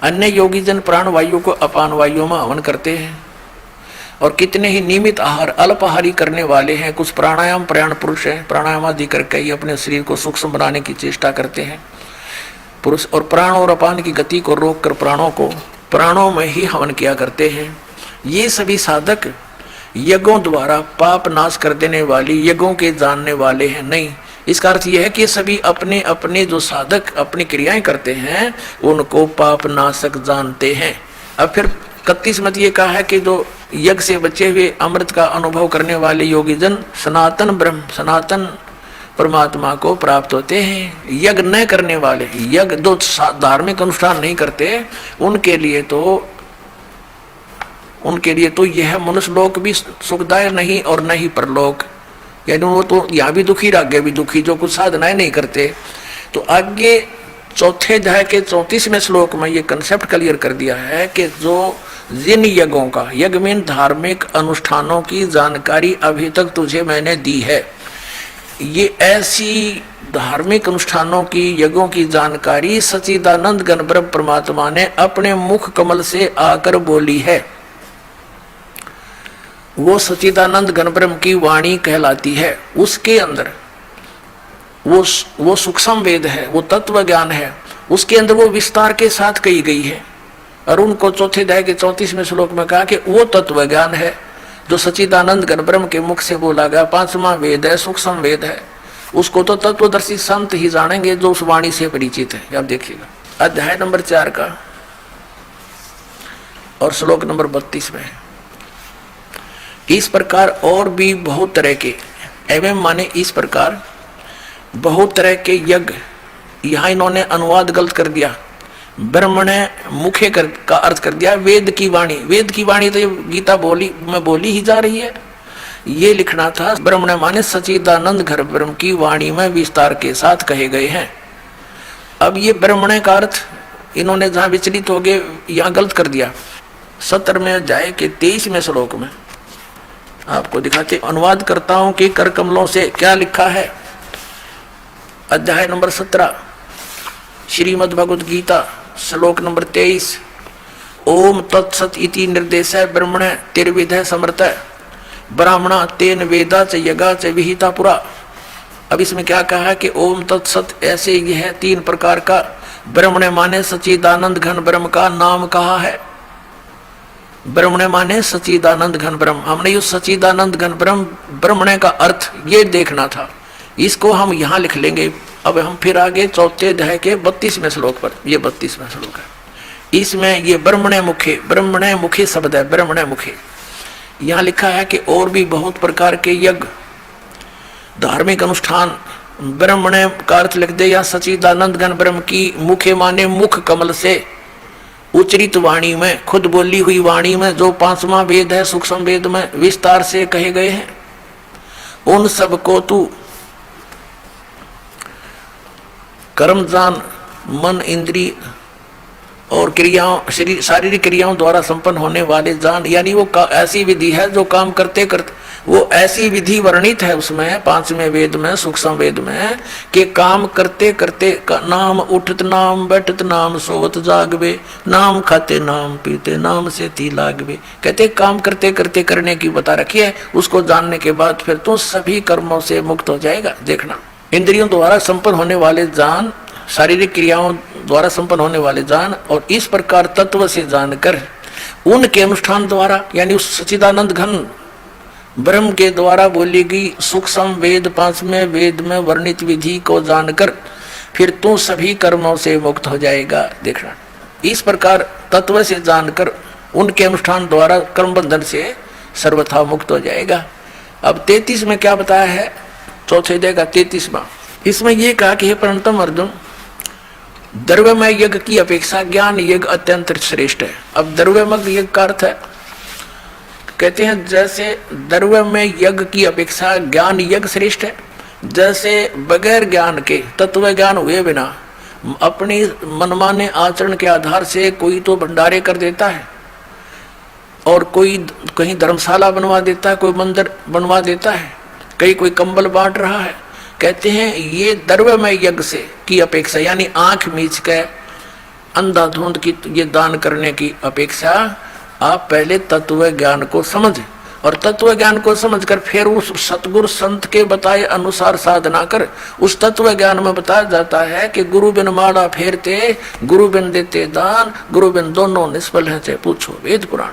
अन्य योगीजन प्राण वायु को अपान वायु में हवन करते हैं। और कितने ही नियमित आहार अल्पाहारी करने वाले हैं। कुछ प्राणायाम प्रयाण पुरुष हैं, प्राणायाम आदि करके ही अपने शरीर को सूक्ष्म बनाने की चेष्टा करते हैं पुरुष। और प्राण और अपान की गति को रोककर प्राणों को प्राणों में ही हवन किया करते हैं। ये सभी साधक यज्ञों द्वारा पाप नाश कर देने वाली यज्ञों के जानने वाले हैं नहीं। इसका अर्थ यह है कि सभी अपने अपने जो साधक अपनी क्रियाएं करते हैं उनको पाप नाशक जानते हैं। अब फिर 31 में ये कहा है कि जो यज्ञ से बचे हुए अमृत का अनुभव करने वाले योगीजन सनातन ब्रह्म सनातन परमात्मा को प्राप्त होते हैं। यज्ञ न करने वाले, यज्ञ जो धार्मिक अनुष्ठान नहीं करते, उनके लिए तो यह मनुष्य लोक भी सुखदायक नहीं और न ही परलोक, यानी वो तो यहाँ भी दुखी आगे भी दुखी, जो कुछ साधनाएं नहीं करते। तो आगे चौथे अध्याय के 34वें श्लोक में ये कंसेप्ट क्लियर कर दिया है कि जो जिन यज्ञों का, यज्ञ में धार्मिक अनुष्ठानों की जानकारी अभी तक तुझे मैंने दी है, ये ऐसी धार्मिक अनुष्ठानों की यज्ञों की जानकारी सच्चिदानंद घन ब्रह्म परमात्मा ने अपने मुख कमल से आकर बोली है। वो सच्चिदानंद घन ब्रह्म की वाणी कहलाती है। उसके अंदर वो सूक्ष्म वेद है, वो तत्व ज्ञान है, उसके अंदर वो विस्तार के साथ कही गई है। और उनको चौथे अध्याय के 34वें श्लोक में कहा कि वो तत्व ज्ञान है जो सच्चिदानंद घन ब्रह्म के मुख से बोला गया, पांचवा वेद है, सूक्ष्म वेद है। उसको तो तत्वदर्शी संत ही जानेंगे जो उस वाणी से परिचित है। आप देखिएगा अध्याय नंबर 4 का और श्लोक नंबर 32 में। इस प्रकार और भी बहुत तरह के, एवं माने इस प्रकार बहुत तरह के यज्ञ, यहां इन्होंने अनुवाद गलत कर दिया, ब्रह्मणे मुखे का अर्थ कर दिया वेद की वाणी। वेद की वाणी तो ये गीता में बोली ही जा रही है, ये लिखना था ब्रह्मणे माने सच्चिदानंद घन ब्रह्म की वाणी में विस्तार के साथ कहे गए हैं। अब ये ब्रह्मणे का अर्थ इन्होंने जहां विचलित हो गए यहां गलत कर दिया। 17वें अध्याय के 23वें श्लोक में आपको दिखाते अनुवाद करता हूं कि कर कमलों से क्या लिखा है। अध्याय नंबर 17 श्रीमद् भगवद गीता श्लोक नंबर 23। ओम तत्सत इति निर्देश ब्रह्मण तिर्विध समर्थ ब्राह्मणा तेन वेदा च यगा च विहिता पुरा। अब इसमें क्या कहा है कि ओम तत्सत, ऐसे ये है 3 प्रकार का। ब्रह्मण माने सच्चिदानंद घन ब्रह्म का नाम कहा है। ब्रह्मण माने सच्चिदानंद घन ब्रह्म, हमने ये सच्चिदानंद घन ब्रह्म ब्रह्मण का अर्थ ये देखना था, इसको हम यहाँ लिख लेंगे। अब हम फिर आगे चौथे अध्याय के 32वें श्लोक पर, ये 32वां श्लोक है, इसमें ये ब्रह्मणे मुखे शब्द है, ब्रह्मणे मुखे। यहाँ लिखा है कि और भी बहुत प्रकार के यज्ञ, धार्मिक अनुष्ठान, ब्रह्मणे का अर्थ लिख दे या सच्चिदानंद घन ब्रह्म की मुखे माने मुख कमल से उच्चरित वाणी में, खुद बोली हुई वाणी में जो 5वां वेद है, सूक्ष्म वेद में विस्तार से कहे गए हैं, उन सबको तू कर्म जान, मन इंद्रिय और क्रियाओं, शारीरिक क्रियाओं द्वारा संपन्न होने वाले जान, यानी वो ऐसी विधि है जो काम करते करते, वो ऐसी विधि वर्णित है उसमें 5वें वेद में, सूक्ष्म वेद में, कि काम करते करते नाम उठत नाम बैठत नाम सोवत जागवे, नाम खाते नाम पीते नाम से ती लागवे। कहते काम करते करते करने की बता रखी है, उसको जानने के बाद फिर तो सभी कर्मों से मुक्त हो जाएगा। देखना, इंद्रियों द्वारा संपन्न होने वाले जान, शारीरिक क्रियाओं द्वारा संपन्न होने वाले जान, और इस प्रकार तत्व से जानकर उनके अनुष्ठान द्वारा, यानी उस सच्चिदानंद घन ब्रह्म के द्वारा बोली गई सूक्ष्म वेद 5वें वेद में वर्णित विधि को जानकर फिर तो सभी कर्मों से मुक्त हो जाएगा। देखना, इस प्रकार तत्व से जानकर उनके अनुष्ठान द्वारा कर्म बंधन से सर्वथा मुक्त हो जाएगा। अब 33 में क्या बताया है, चौथे अध्याय का 33वां, इसमें यह कहा कि हे परंतम अर्जुन, द्रव्यमय यज्ञ की अपेक्षा ज्ञान यज्ञ अत्यंत श्रेष्ठ है। अब द्रव्यमय यज्ञ का अर्थ है, कहते हैं जैसे द्रव्यमय यज्ञ की अपेक्षा ज्ञान यज्ञ श्रेष्ठ है, जैसे बगैर ज्ञान के, तत्व ज्ञान हुए बिना अपनी मनमाने आचरण के आधार से कोई तो भंडारे कर देता है और कोई कहीं धर्मशाला बनवा देता है, कोई मंदिर बनवा देता है, कहीं कोई कंबल बांट रहा है। कहते हैं ये द्रव्यमय यज्ञ से की अपेक्षा, यानी आंख मीच के अंधाधुंध की ये दान करने की अपेक्षा आप पहले तत्व ज्ञान को समझ, और तत्व ज्ञान को समझकर फिर उस सतगुरु संत के बताए अनुसार साधना कर। उस तत्व ज्ञान में बताया जाता है कि गुरु बिन माड़ा फेरते, गुरु बिन देते दान, गुरु बिन दोनों निष्फल हैं, चाहे पूछो वेद पुराण।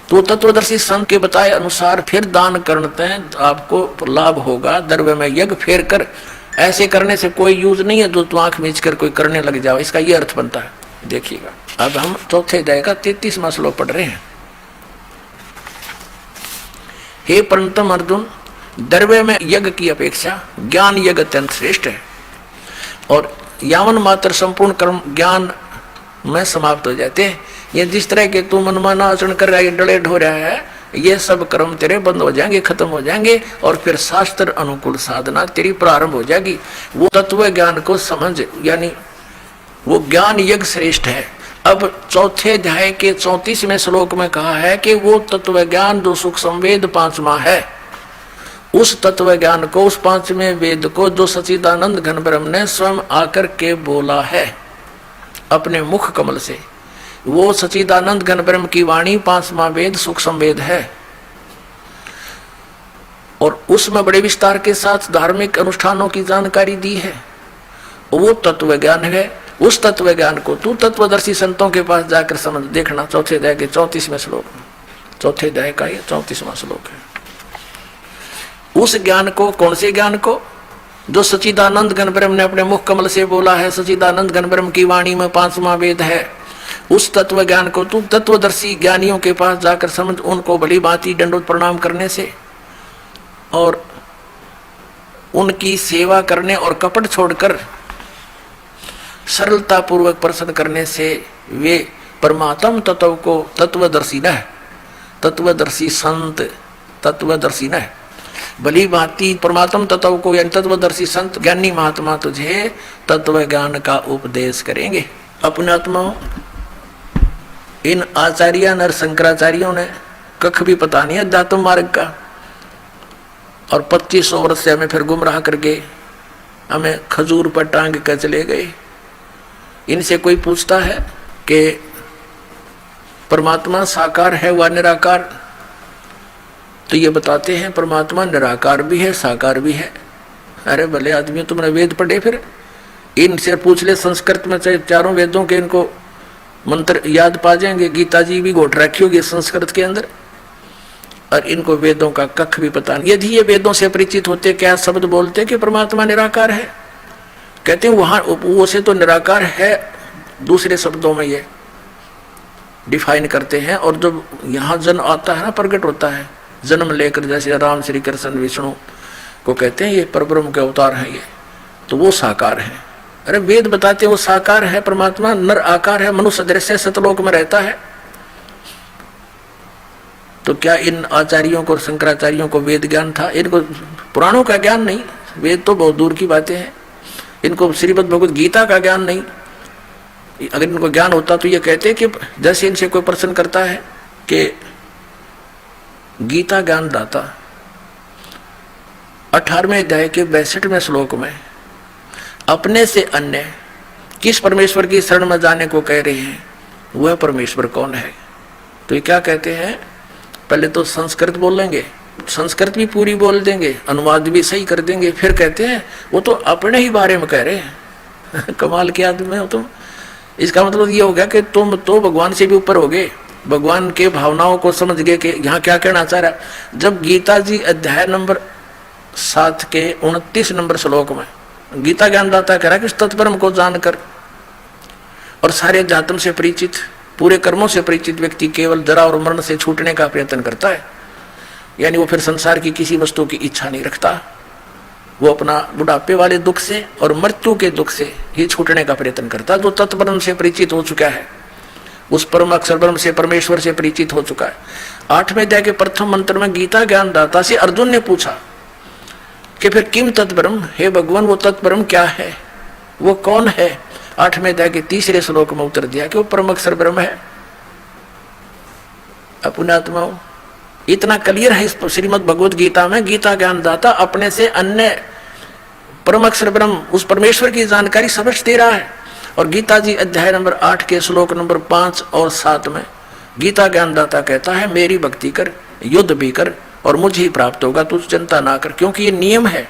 तो तत्वदर्शी संत के बताए अनुसार फिर दान करते हैं, आपको लाभ होगा। द्रव्य में यज्ञ फेर कर, ऐसे करने से कोई यूज नहीं है जो तू आंख मीच कर कोई करने लग जाओ, इसका ये अर्थ बनता है। देखिएगा, अब हम चौथे अध्याय का 33वां श्लोक पढ़ रहे हैं। हे परंतम अर्जुन, द्रव्य में यज्ञ की अपेक्षा ज्ञान यज्ञ अत्यंत श्रेष्ठ है, और यावन मात्र संपूर्ण कर्म ज्ञान में समाप्त हो जाते हैं। ये जिस तरह के तू मनमाना आचरण कर रहा है, डले ढो रहा है, ये सब कर्म तेरे बंद हो जाएंगे, खत्म हो जाएंगे, और फिर शास्त्र अनुकूल साधना तेरी प्रारंभ हो जाएगी। वो तत्व ज्ञान को समझ, यानी वो ज्ञान यज्ञ श्रेष्ठ है। अब चौथे अध्याय के 34वें श्लोक में कहा है कि वो तत्व ज्ञान जो सूक्ष्म वेद 5वां है, उस तत्व ज्ञान को, उस 5वें वेद को जो सच्चिदानंद घन ब्रह्म ने स्वयं आकर के बोला है अपने मुख कमल से, वो सच्चिदानंद घन ब्रह्म की वाणी 5वां वेद सूक्ष्म वेद है। और उसमें बड़े विस्तार के साथ धार्मिक अनुष्ठानों की जानकारी दी है। वो तत्व ज्ञान है। उस तत्व ज्ञान को तू तत्वदर्शी संतों के पास जाकर समझ देखना। चौथे अध्याय के 34वें श्लोक, चौथे अध्याय का ये 34वां श्लोक है। उस ज्ञान को, कौन से ज्ञान को? जो सच्चिदानंद घन ब्रह्म ने अपने मुख कमल से बोला है। सच्चिदानंद घन ब्रह्म की वाणी में 5वां वेद है। उस तत्व ज्ञान को तू तत्वदर्शी ज्ञानियों के पास जाकर समझ। उनको भली भांति दंडवत प्रणाम करने से और उनकी सेवा करने और कपट छोड़कर सरलता पूर्वक प्रसन्न करने से वे परमात्म तत्व को तत्वदर्शी न है, तत्वदर्शी संत तत्वदर्शी न है। भली भांति परमात्म तत्व को यानी तत्वदर्शी संत ज्ञानी महात्मा तुझे तत्व ज्ञान का उपदेश करेंगे। अपने आत्माओं, इन आचार्य नर शंकराचार्यों ने कख भी पता नहीं अध्यात्म मार्ग का, और 2500 वर्ष से हमें फिर गुमराह करके हमें खजूर पर टांग कर चले गए। इनसे कोई पूछता है कि परमात्मा साकार है व निराकार, तो ये बताते हैं परमात्मा निराकार भी है साकार भी है। अरे भले आदमी, तुमने वेद पढ़े? फिर इनसे पूछ ले संस्कृत में, चाहे चारों वेदों के इनको मंत्र याद पा जाएंगे। गीता जी भी घोट रखी होगी संस्कृत के अंदर, और इनको वेदों का कख भी पता नहीं। यदि ये वेदों से परिचित होते, क्या शब्द बोलते कि परमात्मा निराकार है? कहते हैं वहां वो से तो निराकार है, दूसरे शब्दों में ये डिफाइन करते हैं। और जब यहाँ जन्म आता है ना, प्रकट होता है, जन्म लेकर, जैसे राम श्री कृष्ण विष्णु को कहते हैं ये परब्रह्म के अवतार हैं ये, तो वो साकार है। अरे वेद बताते हैं वो साकार है, परमात्मा नर आकार है, मनुष्य दृश्य सतलोक में रहता है। तो क्या इन आचार्यों को, शंकराचार्यों को वेद ज्ञान था? इनको पुराणों का ज्ञान नहीं, वेद तो बहुत दूर की बातें हैं। इनको श्रीमद् भगवद गीता का ज्ञान नहीं। अगर इनको ज्ञान होता तो ये कहते कि जैसे इनसे कोई प्रश्न करता है कि गीता ज्ञान दाता 18वें अध्याय के 62वें श्लोक में अपने से अन्य किस परमेश्वर की शरण में जाने को कह रहे हैं, वह परमेश्वर कौन है? तो ये क्या कहते हैं? पहले तो संस्कृत बोल लेंगे, संस्कृत भी पूरी बोल देंगे, अनुवाद भी सही कर देंगे, फिर कहते हैं वो तो अपने ही बारे में कह रहे हैं। कमाल के आदमी हो तुम। इसका मतलब ये हो गया कि तुम तो भगवान से भी ऊपर हो गए, भगवान के भावनाओं को समझ गए कि यहाँ क्या कहना चाह रहा है। जब गीता जी अध्याय नंबर 7 के 29 नंबर श्लोक में गीता ज्ञानदाता कह रहा है कि तत्परम को जानकर और सारे अध्यात्म से परिचित, पूरे कर्मों से परिचित व्यक्ति केवल जरा और मरण से छूटने का प्रयत्न करता है। यानी वो फिर संसार की किसी वस्तु की इच्छा नहीं रखता, वो अपना बुढ़ापे वाले दुख से और मृत्यु के दुख से ही छूटने का प्रयत्न करता है। जो तत्परम से परिचित हो चुका है, उस परम अक्षर ब्रह्म से, परमेश्वर से परिचित हो चुका है। 8वें अध्याय के प्रथम मंत्र में गीता ज्ञानदाता से अर्जुन ने पूछा कि फिर किम तत्परम, हे भगवान वो तत्परम क्या है, वो कौन है? 8वें अध्याय के 3रे श्लोक में उत्तर दिया कि वो परम अक्षर ब्रह्म है। अपने आत्माओं, इतना क्लियर है इस श्रीमद् भगवद गीता में। गीता ज्ञानदाता अपने से अन्य परम अक्षर ब्रह्म, उस परमेश्वर की जानकारी समझ दे रहा है। और गीता जी अध्याय नंबर 8 के श्लोक नंबर 5 और 7 में गीता ज्ञानदाता कहता है मेरी भक्ति कर, युद्ध भी कर और मुझे ही प्राप्त होगा, तू चिंता ना कर। क्योंकि ये नियम है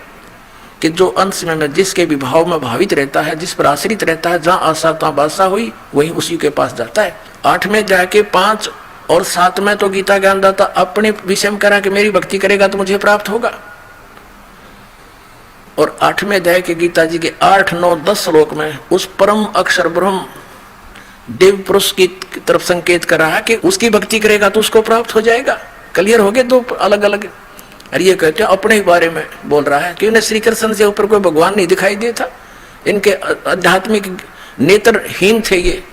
कि जो अंश में जिसके विभाव में भावित रहता है, जिस पर आश्रित रहता है, जहाँ आशा तहाँ बासा हुई, वही उसी के पास जाता है। 8वें अध्याय के 5 और 7 में तो गीता ज्ञानदाता अपने विषय में करा कि मेरी भक्ति करेगा तो मुझे प्राप्त होगा। और 8वें अध्याय के गीता जी के 8, 9, 10 श्लोक में उस परम अक्षर ब्रह्म देव पुरुष की तरफ संकेत कर रहा है कि उसकी भक्ति करेगा तो उसको प्राप्त हो जाएगा। क्लियर हो गए दो अलग अलग। और ये कहते हैं अपने ही बारे में बोल रहा है कि उन्हें श्री कृष्ण से ऊपर कोई भगवान नहीं दिखाई देता, इनके आध्यात्मिक नेत्रहीन थे ये।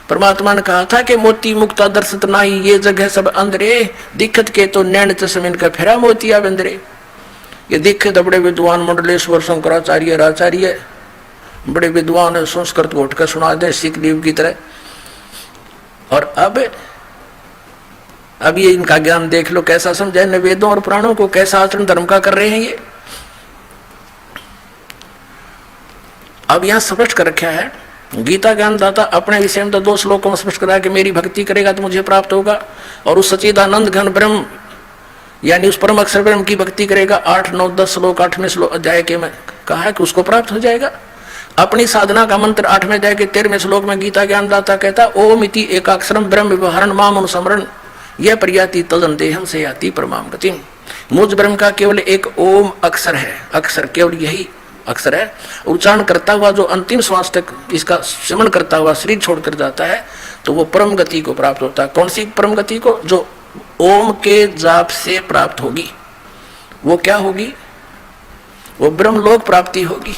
परमात्मा ने कहा था कि मोती मुक्ता दर्शत नाही, ये जगह सब अंधरे, दिक्कत के तो नैन चश्म इनका फेरा मोतिया बंदरे। ये दिक्कत बड़े विद्वान मंडलेश्वर शंकराचार्य आचार्य बड़े विद्वान है, संस्कृत घोट कर सुना दे सिख लीव की तरह। और अब ये इनका ज्ञान देख लो कैसा समझे, न वेदों और पुराणों को कैसा आचरण धर्म का कर रहे हैं ये। अब यहां स्पष्ट कर रखा है गीता ज्ञानदाता अपने विषय में तो 2 श्लोकों में स्पष्ट करा कि मेरी भक्ति करेगा तो मुझे प्राप्त होगा। और उस सच्चिदानंद घन ब्रह्म यानी उस परम अक्षर ब्रह्म की भक्ति करेगा, 8, 9, 10 श्लोक 8वें श्लोक अध्याय के में कहा है कि उसको प्राप्त हो जाएगा। अपनी साधना का मंत्र 8वें अध्याय के 13वें श्लोक में गीता ज्ञानदाता कहता ओम इति एकाक्षरम ब्रह्म व्यवहारण माम अनुस्मरण यह प्रयाति तदन देहम से याति परमाम गतिम। मुझ ब्रह्म का केवल एक ओम अक्षर है, अक्षर केवल यही अक्षर है। उच्चारण करता हुआ जो अंतिम श्वास तक इसका श्रवण करता हुआ शरीर छोड़कर जाता है तो वो परम गति को प्राप्त होता है। कौन सी परम गति को? जो ओम के जाप से प्राप्त होगी। वो क्या होगी? वो ब्रह्मलोक प्राप्ति होगी।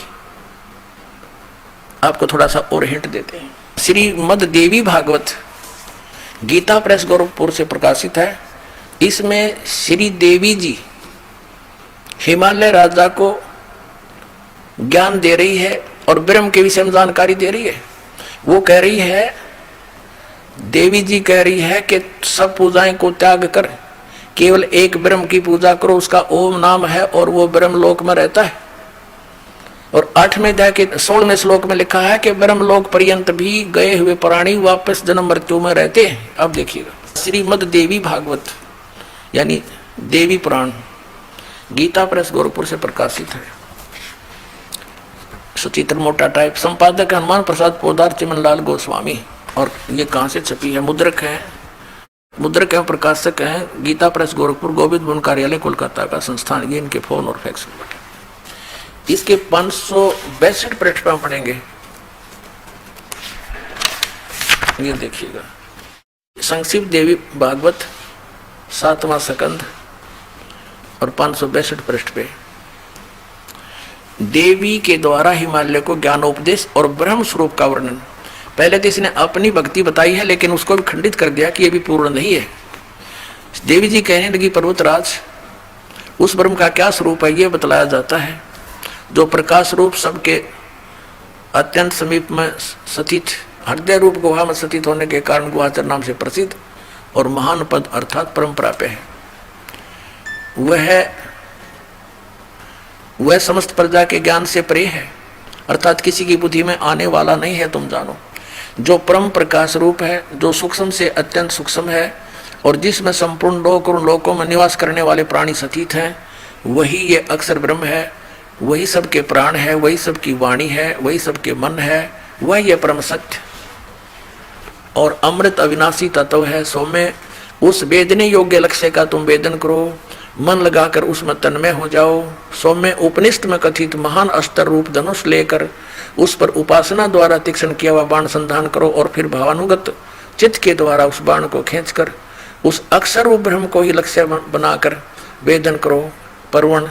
आपको थोड़ा सा और हिंट देते हैं। श्रीमद् देवी भागवत गीता प्रेस गोरखपुर से प्रकाशित है। इसमें श्री देवी जी हिमालय राजा को ज्ञान दे रही है और ब्रह्म के विषय में जानकारी दे रही है। वो कह रही है, देवी जी कह रही है कि सब पूजाएं को त्याग कर केवल एक ब्रह्म की पूजा करो, उसका ओम नाम है और वो ब्रह्मलोक में रहता है। और 8वें अध्याय के 16वें श्लोक में लिखा है कि ब्रह्मलोक पर्यंत भी गए हुए प्राणी वापस जन्म मृत्यु में रहते हैं। अब देखिएगा, श्रीमद् देवी भागवत यानी देवी पुराण गीता प्रेस गोरखपुर से प्रकाशित है। सुचित्र मोटा टाइप, संपादक हनुमान प्रसाद पोदार चिमनलाल गोस्वामी। और ये कहाँ से छपी है? मुद्रक है, मुद्रक है, प्रकाशक है गीता प्रेस गोरखपुर, गोविंद भवन कार्यालय कोलकाता का संस्थान। ये इनके फोन और फैक्स नंबर। इसके 562 पृष्ठ पर पढ़ेंगे। ये देखिएगा, संक्षिप्त देवी भागवत 7वां स्कंद और 562 पृष्ठ पे देवी के द्वारा हिमालय को ज्ञानोपदेश और ब्रह्म स्वरूप का वर्णन। पहले तो इसने अपनी भक्ति बताई है लेकिन उसको भी खंडित कर दिया कि ये भी पूर्ण नहीं है। देवी जी कहने लगी, पर्वतराज उस ब्रह्म का क्या स्वरूप है ये बतलाया जाता है, जो प्रकाश रूप सबके अत्यंत समीप में स्थित, हृदय रूप गुहा में स्थित होने के कारण गुहाचर नाम से प्रसिद्ध और महान पद अर्थात परम प्राप्य है। वह समस्त प्रजा के ज्ञान से परे है, अर्थात किसी की बुद्धि में आने वाला नहीं है। तुम जानो, जो परम प्रकाश रूप है, जो सूक्ष्म से अत्यंत सूक्ष्म है और जिसमें संपूर्ण लोक और लोकों में निवास करने वाले प्राणी स्थित हैं, वही ये अक्षर ब्रह्म है, वही सबके प्राण है, वही सबकी वाणी है, वही सबके मन है, वह ये परम सत्य और अमृत अविनाशी तत्व है। सौम्य उस वेदने योग्य लक्ष्य का तुम वेदन करो, मन लगाकर उसमें तन्मय हो जाओ। सौम्य उपनिषद में कथित महान अस्त्र रूप धनुष लेकर उस पर उपासना द्वारा तीक्ष्ण किया हुआ बाण संधान करो और फिर भावानुगत चित्त के द्वारा उस बाण को खींचकर उस अक्षर रूप ब्रह्म को ही लक्ष्य बनाकर वेदन करो। परवण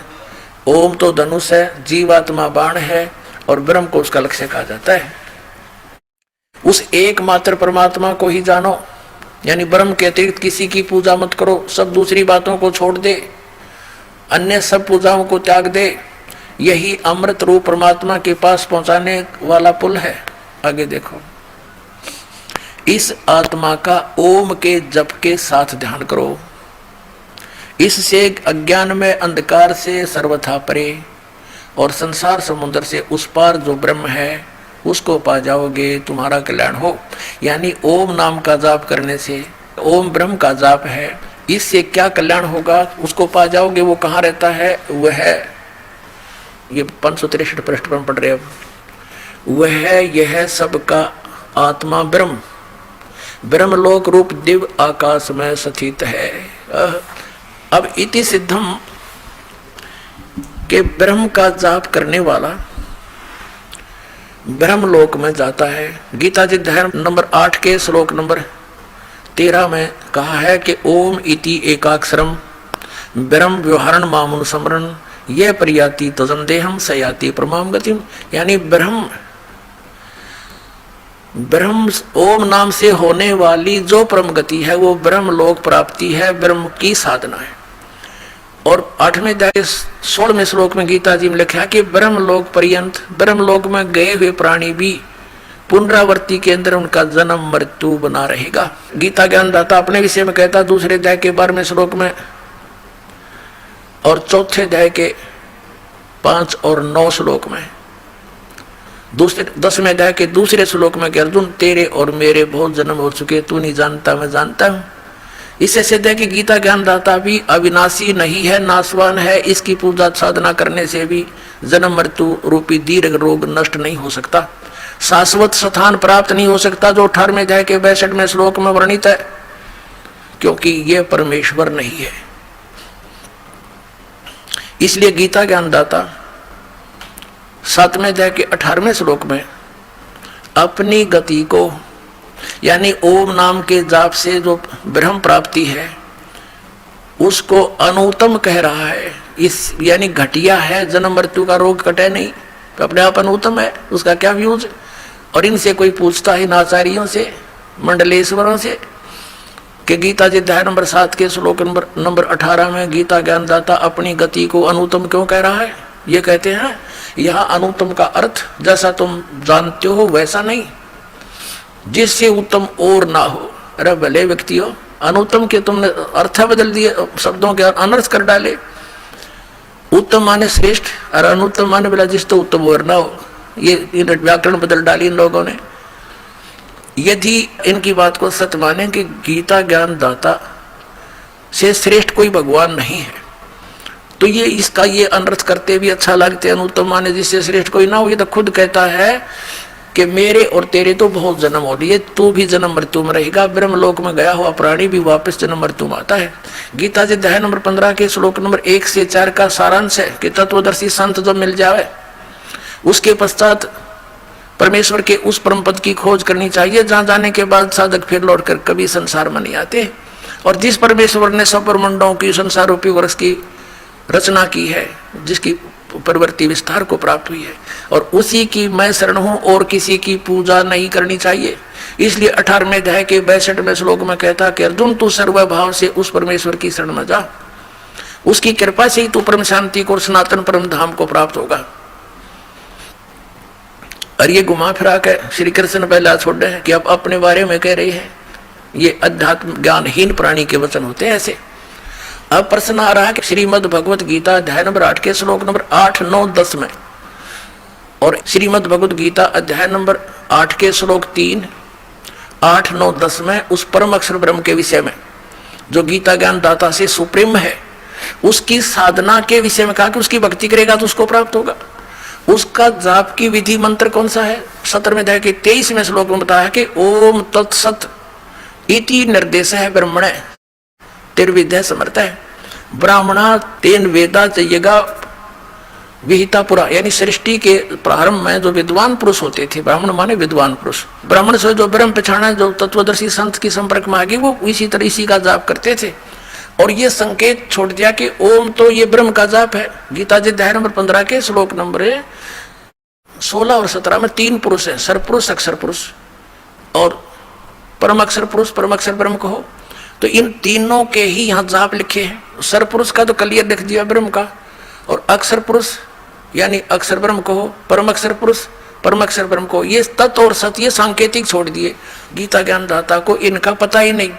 ओम तो धनुष है, जीवात्मा बाण है और ब्रह्म को उसका लक्ष्य कहा जाता है। उस एकमात्र परमात्मा को ही जानो, यानी ब्रह्म के अतिरिक्त किसी की पूजा मत करो, सब दूसरी बातों को छोड़ दे, अन्य सब पूजाओं को त्याग दे। यही अमृत रूप परमात्मा के पास पहुंचाने वाला पुल है। आगे देखो, इस आत्मा का ओम के जप के साथ ध्यान करो, इससे अज्ञान में अंधकार से सर्वथा परे और संसार समुद्र से उस पार जो ब्रह्म है उसको पा जाओगे, तुम्हारा कल्याण हो। यानी ओम नाम का जाप करने से, ओम ब्रह्म का जाप है, इससे क्या कल्याण होगा उसको पा जाओगे। वो कहाँ रहता है? वह है, ये 563 पृष्ठ पर पढ़ रहे अब, वह यह सबका आत्मा ब्रह्म ब्रह्मलोक रूप दिव्य आकाश में स्थित है। अब इति सिद्धम के ब्रह्म का जाप करने वाला ब्रह्मलोक में जाता है। गीता जी अध्याय नंबर 8 के श्लोक नंबर 13 में कहा है कि ओम इति एकाक्षरम ब्रह्म व्यवहारण मामुनुस्मरण यह प्रयाति तजंदेहम सयाति परमाम गतिम। यानी ब्रह्म ओम नाम से होने वाली जो परम गति है वो ब्रह्म लोक प्राप्ति है, ब्रह्म की साधना है। और 8वें अध्याय 16वें श्लोक में गीता जी में लिखा कि ब्रह्म लोक पर्यंत, ब्रह्म लोक में गए हुए प्राणी भी पुनरावृत्ति के अंदर उनका जन्म मृत्यु बना रहेगा। गीता ज्ञानदाता अपने विषय में कहता दूसरे अध्याय के 12वें श्लोक में और चौथे अध्याय के 5 और 9 श्लोक में, दूसरे 10वें अध्याय के दूसरे श्लोक में कि अर्जुन तेरे और मेरे बहुत जन्म हो चुके, तू नहीं जानता मैं जानता हूं। इससे सिद्ध है कि गीता ज्ञानदाता भी अविनाशी नहीं है, नाशवान है। इसकी पूजा साधना करने से भी जन्म मृत्यु रूपी दीर्घ रोग नष्ट नहीं हो सकता, शाश्वत स्थान प्राप्त नहीं हो सकता, जो 18वें अध्याय के 62वें श्लोक में वर्णित है, क्योंकि यह परमेश्वर नहीं है। इसलिए गीता ज्ञानदाता 7वें अध्याय के 18वें श्लोक में अपनी गति को, यानी ओम नाम के जाप से जो ब्रह्म प्राप्ति है उसको अनुत्तम कह रहा है। इस यानी घटिया है, जन्म मृत्यु का रोग कटे नहीं, तो अपने आप अनुत्तम है, उसका क्या व्यूज। और इनसे कोई पूछता है, नाचार्यों से, मंडलेश्वरों से, कि गीता जी अध्याय नंबर 7 के श्लोक नंबर 18 में गीता ज्ञानदाता अपनी गति को अनुत्तम क्यों कह रहा है। ये कहते हैं यहाँ अनुत्तम का अर्थ जैसा तुम जानते हो वैसा नहीं, जिससे उत्तम और ना हो। अरे भले व्यक्ति हो, अनुत्तम के तुमने अर्थ बदल दिए, शब्दों के अनर्थ कर डाले। उत्तम माने श्रेष्ठ और अनुत्तम माने बोला जिस तो उत्तम और ना हो। ये व्याकरण बदल डाली इन लोगों ने। यदि इनकी बात को सत्य माने कि गीता ज्ञान दाता से श्रेष्ठ कोई भगवान नहीं है, तो ये इसका ये अनर्थ करते भी अच्छा लगते हैं। अनुत्तम माने जिससे श्रेष्ठ कोई ना हो। ये तो खुद कहता है कि मेरे और तेरे तो बहुत जन्म हो लिए, तू भी जन्म मृत्यु में रहेगा। ब्रह्मलोक में गया हुआ प्राणी भी वापस जन्म मृत्यु में आता है। गीता जी अध्याय नंबर 15 के श्लोक नंबर 1 से 4 का सारांश है कि तत्वदर्शी संत जब मिल जाए उसके पश्चात परमेश्वर के उस परम पद की खोज करनी चाहिए, जहां जाने के बाद साधक फिर लौट कर कभी संसार में नहीं आते। और जिस परमेश्वर ने सब ब्रह्मांडों की संसार रूपी वर्ष की रचना की है, जिसकी प्रवृत्ति विस्तार को प्राप्त हुई है, और उसी की मैं शरण हूं और किसी की पूजा नहीं करनी चाहिए। इसलिए 18वें अध्याय के 62वें श्लोक में कहता कि अर्जुन तू सर्वभाव से उस परमेश्वर की शरण में जा, उसकी कृपा से ही तू परम शांति को और सनातन परम धाम को प्राप्त होगा। और ये घुमा फिरा के श्री कृष्ण पहला छोड़े हैं कि अब अपने बारे में कह रही है। ये अध्यात्म ज्ञानहीन प्राणी के वचन होते हैं ऐसे। अब प्रश्न आ रहा है कि श्रीमद् भगवत गीता अध्याय नंबर 8 के श्लोक नंबर 8, 9, 10 में, और श्रीमद् भगवत गीता अध्याय नंबर 8 के श्लोक 3, 8, 9, 10 में उस परम अक्षर ब्रह्म के विषय में जो गीता ज्ञान दाता से सुप्रीम है, उसकी साधना के विषय में कहा कि उसकी भक्ति करेगा तो उसको प्राप्त होगा। उसका जाप की विधि मंत्र कौन सा है? 17वें अध्याय के 23वें श्लोक में बताया कि ओम तत्सत इति निर्देश है ब्रह्मण तिर्विद्या समर्थ है। ब्राह्मणा तेन वेदा चाहिएगा विहिता पुरा, यानी सृष्टि के प्रारंभ में जो विद्वान पुरुष होते थे, ब्राह्मण माने विद्वान पुरुष, ब्राह्मण से जो ब्रह्म पहचाना, जो तत्वदर्शी संत की संपर्क में आ गए, वो इसी तरह इसी का जाप करते थे। और ये संकेत छोड़ दिया कि ओम तो ये ब्रह्म का जाप है। गीता जी अध्याय नंबर 15 के श्लोक नंबर 16 और 17 में 3 पुरुष है, सरपुरुष, अक्षर पुरुष और परम अक्षर पुरुष, परम अक्षर ब्रह्म कहो। तो इन तीनों के ही यहाँ जाप लिखे हैं। सरपुरुष का तो क्लियर लिख दिया ब्रह्म का, और अक्षर पुरुष यानी अक्षर ब्रह्म कहो, परम अक्षर पुरुष परम अक्षर ब्रह्म कहो। ये तत्व और सत्य सांकेतिक छोड़ दिए। गीता ज्ञान दाता को इनका पता ही नहीं,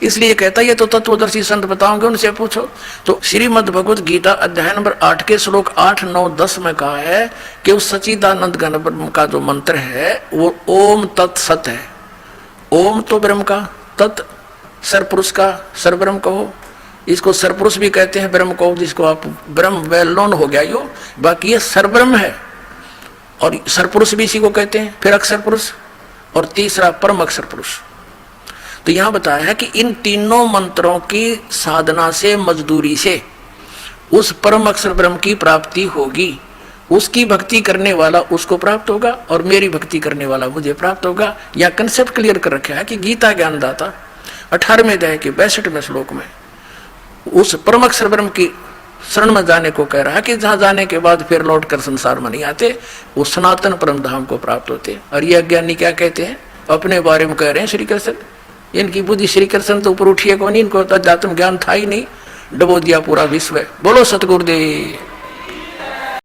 इसलिए कहता है ये तो तत्वदर्शी संत बताओगे, उनसे पूछो। तो श्रीमद् भगवत गीता अध्याय नंबर 8 के श्लोक 8, 9, 10 में कहा है कि उस सच्चिदानंद घन ब्रह्म का जो मंत्र है वो ओम तत्सत है। ओम तो ब्रह्म का, तत् सरपुरुष का, सरब्रह्म कहो। इसको सरपुरुष भी कहते हैं, ब्रह्म कहो, जिसको आप ब्रह्म वेल नोन हो गया यो, बाकी ये सरब्रह्म है। और सरपुरुष भी इसी को कहते हैं, फिर अक्षर पुरुष, और तीसरा परम अक्षर पुरुष। तो यहां बताया है कि इन तीनों मंत्रों की साधना से, मजदूरी से उस परम अक्षर ब्रह्म की प्राप्ति होगी। उसकी भक्ति करने वाला उसको प्राप्त होगा और मेरी भक्ति करने वाला मुझे प्राप्त होगा। यह कंसेप्ट क्लियर कर रखा है कि गीता ज्ञानदाता 18वें अध्याय के 62वें श्लोक में उस परम अक्षर ब्रह्म की शरण में जाने को कह रहा है कि जहां जाने के बाद फिर लौट कर संसार में नहीं आते, वो सनातन परम धाम को प्राप्त होते। और ये अज्ञानी क्या कहते हैं? अपने बारे में कह रहे हैं श्री कृष्ण, इनकी बुद्धि श्री कृष्ण तो ऊपर उठिए कौन, इनको तो अध्यात्म ज्ञान था ही नहीं, डबो दिया पूरा विश्व। बोलो सतगुरुदेव।